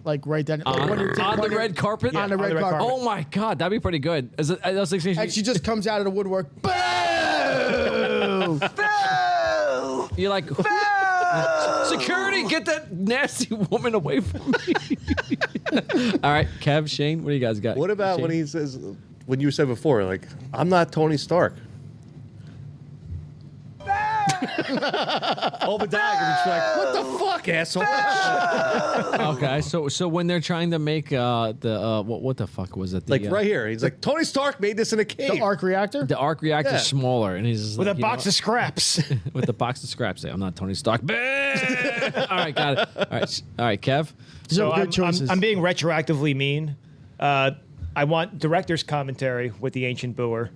Like right then, like when you're- On when the you're- red carpet? on the red carpet. Oh my God, that'd be pretty good. And she just comes out of the woodwork. Boom! You're like, security, get that nasty woman away from me. All right, Kev, Shane, what do you guys got? What about Shane? when he says, when you said before, like, I'm not Tony Stark? Obadiah can be like, what the fuck, asshole? Okay, so when they're trying to make what the fuck was it? The, Like right here, he's like, Tony Stark made this in a cave. The arc reactor. The arc reactor's Yeah. smaller, and he's just With like, a box of scraps. with a box of scraps. Say, I'm not Tony Stark. All right, got it. All right, Kev. So good choices. I'm being retroactively mean. I want director's commentary with the ancient booer.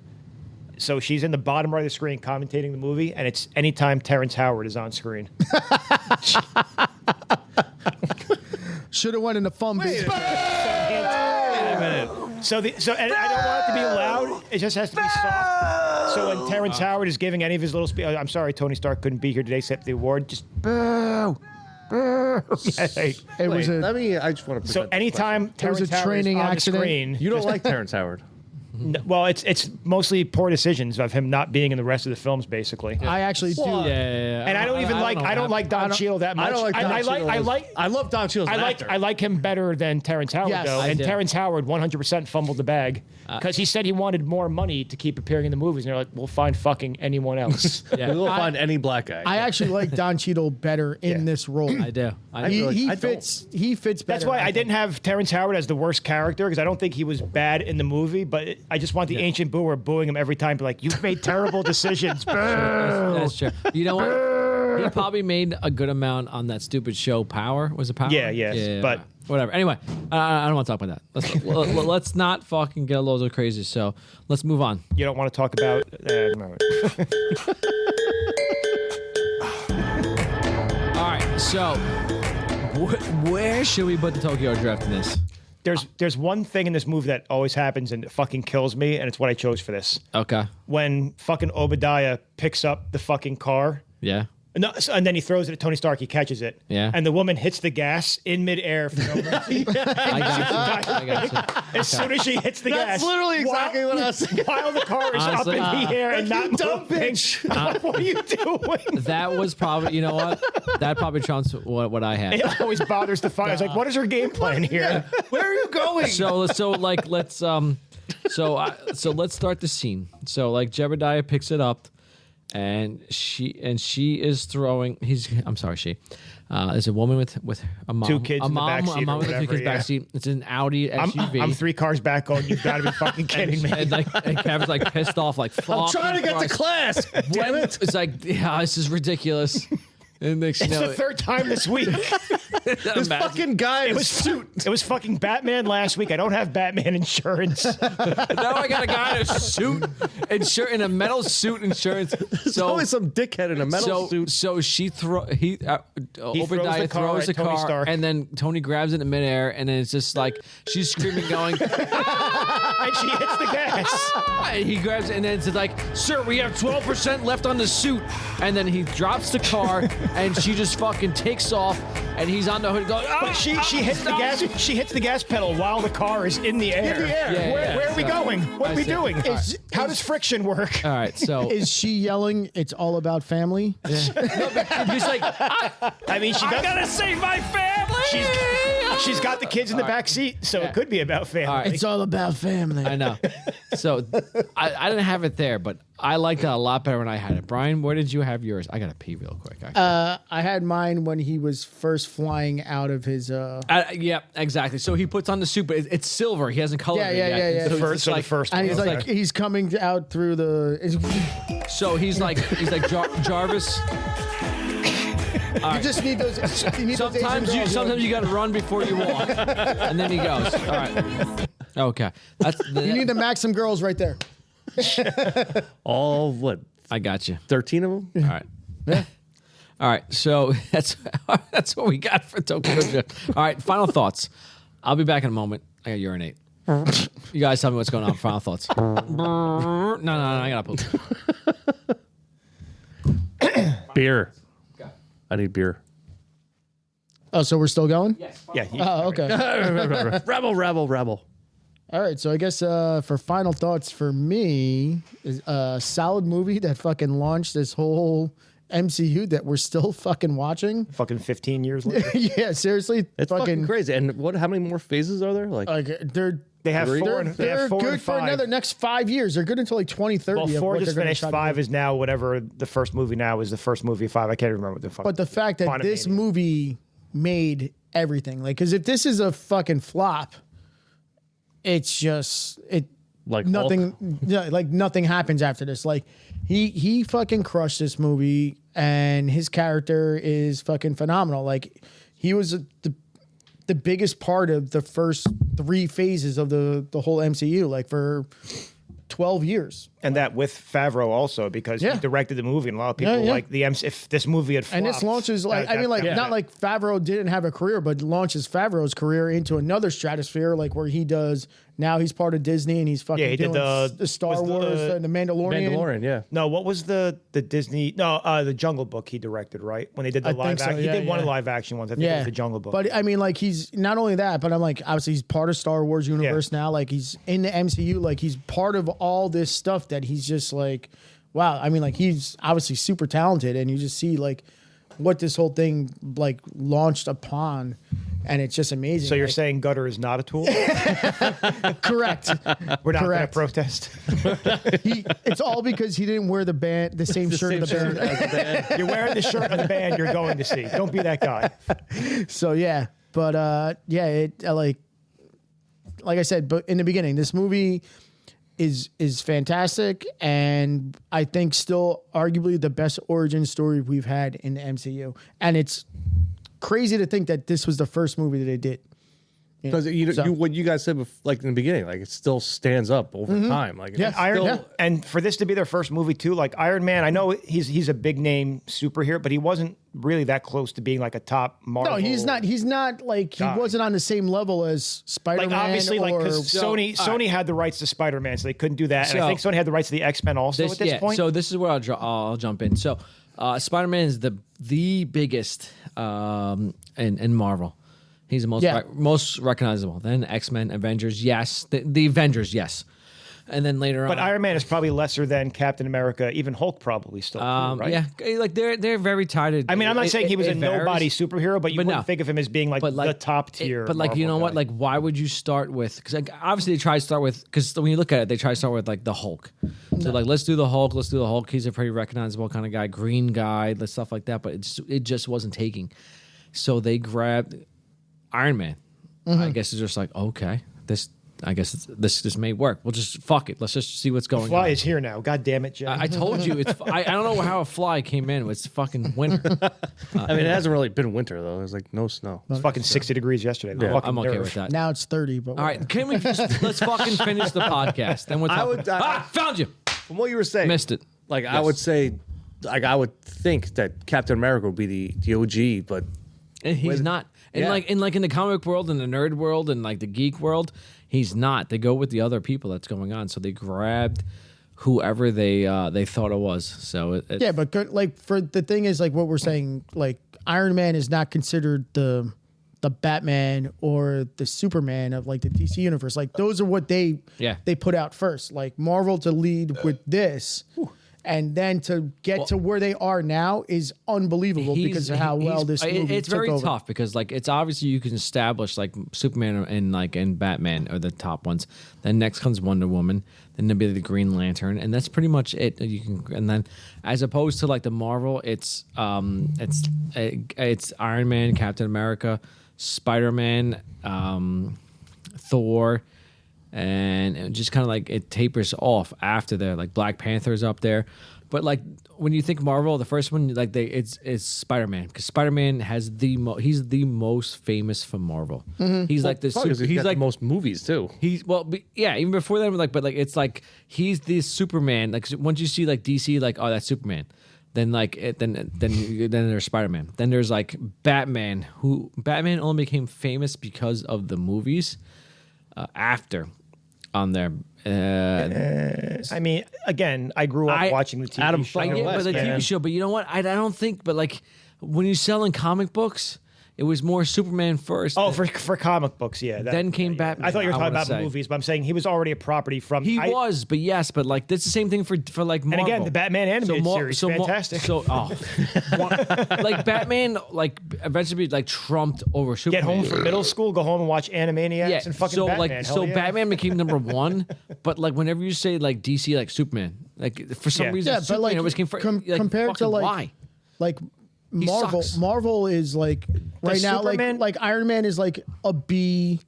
So she's in the bottom right of the screen commentating the movie, and it's anytime Terrence Howard is on screen. Should have went in the phone. Wait a minute. So and I don't want it to be loud. It just has to be soft. So when Terrence Howard is giving any of his little speech, I'm sorry, Tony Stark couldn't be here today, except the award. Just boo, boo. It was a. I just want to. So anytime It was Terrence a Howard training is on accident. the screen, You don't like Terrence Howard. well, it's mostly poor decisions of him not being in the rest of the films, basically. I actually do. And I don't even like Don Cheadle that much. I don't like Don Cheadle. I love Don Cheadle. I like him better than Terrence Howard, Yes, though. I And do. Terrence Howard 100% fumbled the bag because he said he wanted more money to keep appearing in the movies. And they're like, we'll find fucking anyone else. We'll find any black guy. I actually like Don Cheadle better in this role. I do. He fits better. That's why I didn't have Terrence Howard as the worst character because I don't think he was bad in the movie, but I just want the ancient booer booing him every time, be like, you've made terrible decisions. That's true. You know what? He probably made a good amount on that stupid show. Power was it Power? Yeah, but whatever. Anyway, I don't want to talk about that. Let's not fucking get a little crazy. So let's move on. you don't want to talk about. No. All right. So where should we put the Tokyo Drift in this? There's one thing in this movie that always happens and it fucking kills me, and it's what I chose for this. Okay. When fucking Obadiah picks up the fucking car. Yeah. No, and then he throws it at Tony Stark. He catches it. Yeah. And the woman hits the gas in midair for no mercy. I got you. As soon as she hits the gas. That's literally exactly what I was saying. While the car is Honestly, up in the air and not dumb moving. What are you doing? That was probably, you know what? That probably trumps what I had. It always bothers the fun. I was like, what is her game plan here? Where are you going? So let's start the scene. So like Jebediah picks it up, and she is throwing. There's a woman with a mom, Two kids in the backseat a mom or with two kids whatever, backseat. It's an Audi SUV. I'm 3 cars back going, you've got to be fucking kidding me. And Kevin's like pissed off, like I'm trying to get to Christ. class. Damn it. It's like, yeah, this is ridiculous. And next, It's the third time this week. This fucking guy in a suit. It was fucking Batman last week. I don't have Batman insurance. Now I got a guy in a suit, in a metal suit insurance. There's So always some dickhead in a metal suit. So Obadiah the car throws the at Tony car, Stark. and then Tony grabs it in midair, and then it's just like she's screaming, going, And she hits the gas. and he grabs it, and then it's like, "Sir, we have 12% left on the suit," and then he drops the car, and she just fucking takes off, and he's on the hood going, But she hits the gas. She hits the gas pedal while the car is in the air. Yeah, Where are we going? What are we see. doing? How does friction work? All right, so Is she yelling? It's all about family. he's like, I mean, she does. "Gotta save my family." She's got the kids in the back seat, so it could be about family. All right. It's all about family. I know. So I didn't have it there, but I liked it a lot better when I had it. Brian, where did you have yours? I gotta pee real quick. I had mine when he was first flying out of his. Yeah, exactly. So he puts on the suit, but it's silver. He hasn't colored Yeah, it yeah, yet. yeah, yeah. So, The it's first, like, the first And one. he's like, he's coming out through the. so he's like Jarvis. You just need those. You need those Asian girls, Sometimes you got to run before you walk, and then he goes. All right. Okay. You need the Maxim girls right there. All, what, I got you. 13 of them? All right. Yeah. All right. So that's what we got for Tokyo Drift. All right. Final thoughts. I'll be back in a moment. I got to urinate. You guys tell me what's going on. Final thoughts. No. I got to poop. Beer. I need beer. Oh, so we're still going? Yeah. Oh, okay. Rebel. All right. So I guess for final thoughts for me, is a solid movie that fucking launched this whole MCU that we're still fucking watching. Fucking 15 years later. Yeah, seriously. It's fucking crazy. And how many more phases are there? Like They have four. They're good for another next 5 years. They're good until like 2030. Well, of 4 what just they're gonna finished. try to 5 do. is now whatever the first movie now is the first movie of 5. I can't remember what the fuck. But the fact that this movie made everything, like, because if this is a fucking flop, it's just like nothing. Yeah, like nothing happens after this. Like he fucking crushed this movie, and his character is fucking phenomenal. Like he was the the biggest part of the first 3 phases of the whole MCU, like for 12 years. And that with Favreau also, because he directed the movie, and a lot of people like the MC. If this movie had flopped, and this launches like not like Favreau didn't have a career, but launches Favreau's career into another stratosphere, like where he does now. He's part of Disney, and he's fucking he doing did the Star Wars, and the Mandalorian. Mandalorian, yeah. No, what was the Disney? No, the Jungle Book he directed, right? When they did the live action, he did one of the live action ones. I think it was the Jungle Book. But I mean, like he's not only that, but I'm like obviously he's part of Star Wars universe now. Like he's in the MCU, like he's part of all this stuff that he's just like. Wow, I mean, like he's obviously super talented, and you just see like what this whole thing like launched upon, and it's just amazing. So you're saying Gutter is not a tool? Correct. We're not going to protest. It's all because he didn't wear the same shirt of the band. You're wearing the shirt of the band you're going to see. Don't be that guy. So yeah, but it like I said, but in the beginning, this movie is fantastic, and I think still arguably the best origin story we've had in the MCU. And it's crazy to think that this was the first movie that they did. Because what you guys said, like in the beginning, like it still stands up over time. Like and for this to be their first movie too, like Iron Man, I know he's a big name superhero, but he wasn't really that close to being like a top Marvel. No, he's not. He's not like he wasn't on the same level as Spider-Man. Like obviously, because Sony had the rights to Spider-Man, so they couldn't do that. And I think Sony had the rights to the X-Men also at this point. So this is where I'll jump in. So Spider-Man is the biggest in Marvel. He's the most recognizable. Then X-Men, Avengers, yes. The Avengers, yes. And then later on, but Iron Man is probably lesser than Captain America, even Hulk probably still, too, right? Yeah, like they're very tied. I mean, I'm not saying he was a nobody superhero, but you wouldn't think of him as being like the top tier. But like, you know what? Like, why would you start with? Because like, obviously they try to start with. Because when you look at it, they try to start with like the Hulk. So like, let's do the Hulk. Let's do the Hulk. He's a pretty recognizable kind of guy, green guy, stuff like that. But it just wasn't taking. So they grabbed Iron Man. I guess it's just like, okay, this may work. We'll just fuck it. Let's just see what's going on. Fly is here now. God damn it, Jay. I told you. I don't know how a fly came in. It's fucking winter. I mean, it hasn't really been winter though. There's like no snow. It's fucking 60 degrees yesterday. Yeah. I'm okay with that. Now it's 30. But all right, can we let's fucking finish the podcast? Then we'll talk. Found you. From what you were saying, missed it. Like I would say, like I would think that Captain America would be the OG, but and he's not. And like in the comic world and the nerd world and like the geek world, he's not. They go with the other people that's going on. So they grabbed whoever they thought it was. So but like for the thing is like what we're saying, like Iron Man is not considered the Batman or the Superman of like the DC universe. Like those are what they put out first. Like Marvel to lead with this. And then to get to where they are now is unbelievable because of how well this movie it's took very over. tough because like it's obviously you can establish like Superman and Batman are the top ones. Then next comes Wonder Woman. Then there'll be the Green Lantern, and that's pretty much it. You can and then as opposed to like the Marvel, it's Iron Man, Captain America, Spider-Man, Thor. And it just kind of like it tapers off after there. Like Black Panther's up there, but like when you think Marvel, the first one like it's Spider-Man because Spider-Man has he's the most famous from Marvel. He's like this. He's like the most movies too. Even before that, but it's like he's the Superman. Like once you see like DC, like oh that's Superman. Then like then there's Spider-Man. Then there's like Batman. Batman only became famous because of the movies after. On there, I mean, again, I grew up watching the TV show. TV show, but you know what? I don't think. But like when you sell in comic books, it was more Superman first. Oh, for comic books, yeah. Then came Batman. I thought you were talking about movies, but I'm saying he was already a property from. He was, but yes, but like that's the same thing for like Marvel. And again, the Batman animated series, fantastic. Like Batman, like eventually like trumped over Superman. Get home from middle school, go home and watch Animaniacs and fucking Batman. Batman became number one, but like whenever you say like DC, like Superman, like for some reason, Superman but like always came compared to like why? Like Marvel is like right now Superman, like Iron Man is like a B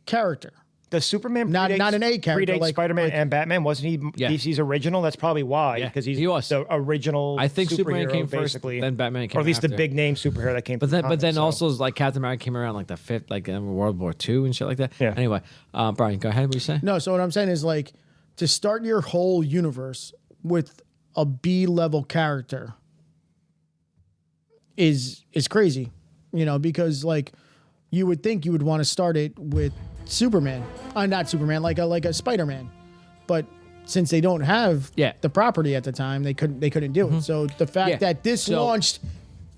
character. Does Superman Not an A character, predate like- Spider-Man like- and Batman? Wasn't he Yeah. DC's original? That's probably why, Yeah, because he was. the original. I think Superman superhero, came first, basically, then Batman came or at least after. the big name superhero that came. But from then, comics, so. also like Captain America came around like the fifth, like in World War II and shit like that. Yeah. Anyway, Brian, go ahead. What you say? No, so what I'm saying is like to start your whole universe with a B level character is crazy, you know, because like you would think you would want to start it with Superman, not Superman, like a Spider-Man, but since they don't have the property at the time, they couldn't do it. So the fact Yeah. that this So- launched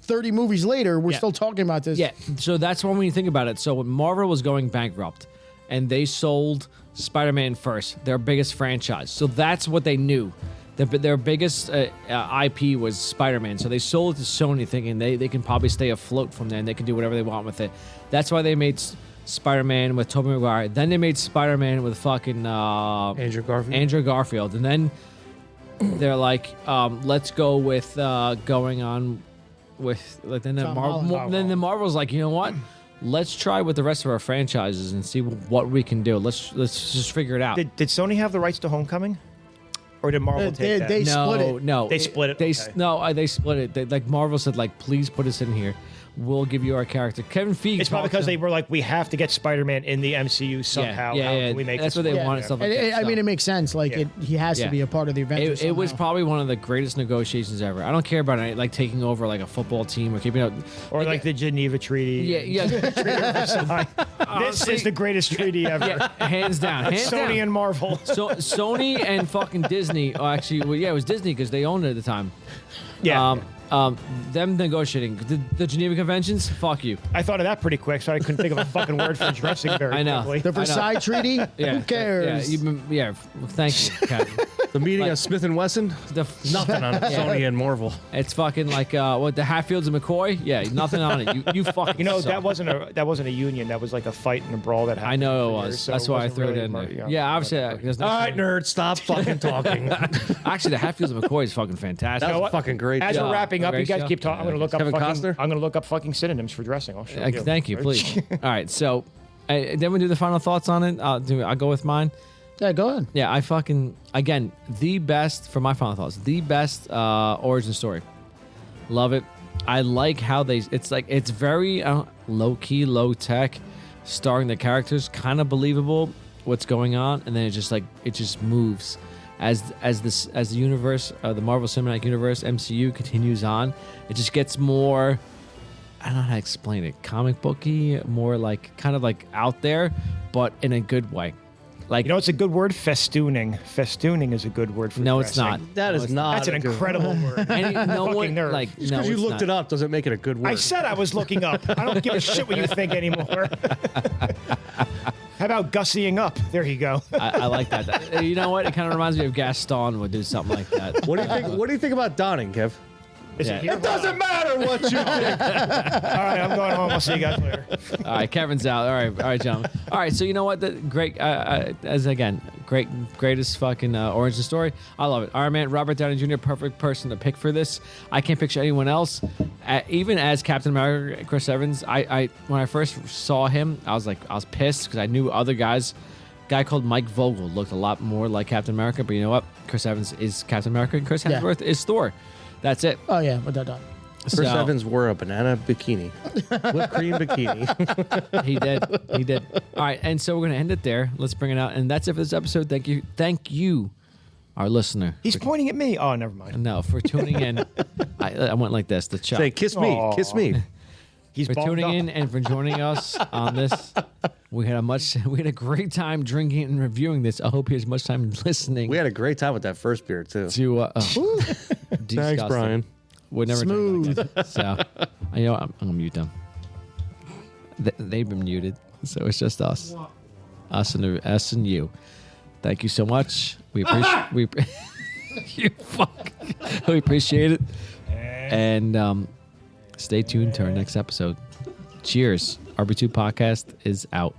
30 movies later, we're Yeah. still talking about this. Yeah, so that's when you think about it. So when Marvel was going bankrupt, and they sold Spider-Man first, their biggest franchise. So that's what they knew. Their biggest IP was Spider-Man. So they sold it to Sony, thinking they can probably stay afloat from there, and they can do whatever they want with it. That's why they made Spider-Man with Tobey Maguire. Then they made Spider-Man with fucking Andrew Garfield, and then they're like, let's go with going on with like then Tom Holland. then the Marvel's like, you know what? Let's try with the rest of our franchises and see what we can do. Let's just figure it out. Did Sony have the rights to Homecoming, or did Marvel take that? They split it. No, They split it? They Okay. they split it. Like Marvel said, like please put us in here. We'll give you our character. Kevin Feige. It's probably talked because to- they were like, we have to get Spider-Man in the MCU somehow. Yeah, How yeah, can we make that's this what they work? wanted. Stuff like And that. I So- mean, it makes sense. Like Yeah. he has Yeah. to be a part of the Avengers. It was somehow. probably one of the greatest negotiations ever. I don't care about it, like taking over like a football team or keeping up. Or like the Geneva Treaty. Yeah. This is the greatest treaty ever. Yeah, hands down. Hands Sony down. and Marvel. So Sony and fucking Disney. Oh, actually, well, yeah, it was Disney because they owned it at the time. Yeah. Them negotiating the Geneva Conventions. Fuck you. I thought of that pretty quick, so I couldn't think of a fucking word for addressing very I know. quickly. The Versailles Treaty. Yeah. Who cares? Yeah. Thank you, Captain. The meeting of Smith and Wesson. Nothing on Sony and Marvel. It's fucking like what the Hatfields and McCoy. Yeah, nothing on it. You fucking. You know, suck. that wasn't a union. That was like a fight and a brawl that happened. I know it for years, was. so That's it why I wasn't threw really it in mar- there. yeah. Yeah, obviously. There's no All right, nerd, stop fucking talking. Actually, the Hatfields and McCoy is fucking fantastic. That was fucking great. As Yeah. we're wrapping up, you Great guys show. keep talking. I'm gonna look up Kevin fucking. Costner? I'm gonna look up fucking synonyms for dressing. I'll show you. Thank you, please. All right, so then we do the final thoughts on it. I'll go with mine. Yeah, go ahead. Yeah, I fucking again the best for my final thoughts. The best origin story. Love it. I like how it's very low key, low tech, starring the characters, kind of believable what's going on, and then it just moves as the universe, the Marvel Cinematic Universe (MCU) continues on. It just gets more. I don't know how to explain it. Comic booky, more like kind of like out there, but in a good way. Like You know, it's a good word. Festooning. Festooning is a good word for. no, it's dressing. not. That is not. That's an a good- incredible word. Any, no Fucking one nerd. like Just no, because you it's looked not. it up doesn't make it a good word. I said I was looking up. I don't give a shit what you think anymore. How about gussying up? There you go. I like that. You know what? It kind of reminds me of Gaston would do something like that. What do you think? What do you think about Donning, Kev? Is Yeah. it here? It doesn't matter what you think. All right, I'm going home. I'll see you guys later. All right, Kevin's out. All right, gentlemen. All right, so you know what? The great, greatest fucking origin story. I love it. Iron Man, Robert Downey Jr., perfect person to pick for this. I can't picture anyone else. Even as Captain America, Chris Evans. I when I first saw him, I was pissed because I knew other guys. Guy called Mike Vogel looked a lot more like Captain America, but you know what? Chris Evans is Captain America, and Chris Yeah. Hemsworth is Thor. That's it. Oh yeah, with that done. Chris Evans wore a banana bikini, whipped cream bikini. He did. All right, and so we're gonna end it there. Let's bring it out, and that's it for this episode. Thank you, our listener. He's pointing at me. Oh, never mind. No, for tuning in. I went like this. The chop. Say, kiss me, Aw. kiss me. He's For balled tuning up. in and for joining us on this. We had a great time drinking and reviewing this. I hope you had as much time listening. We had a great time with that first beer too. to Thanks, disgusting. Brian. Would never Smooth. drink like that. So, you know, I'm gonna mute them. They've been muted, so it's just us, us and you. Thank you so much. We appreciate you fuck. We appreciate it, and stay tuned to our next episode. Cheers. RB2 podcast is out.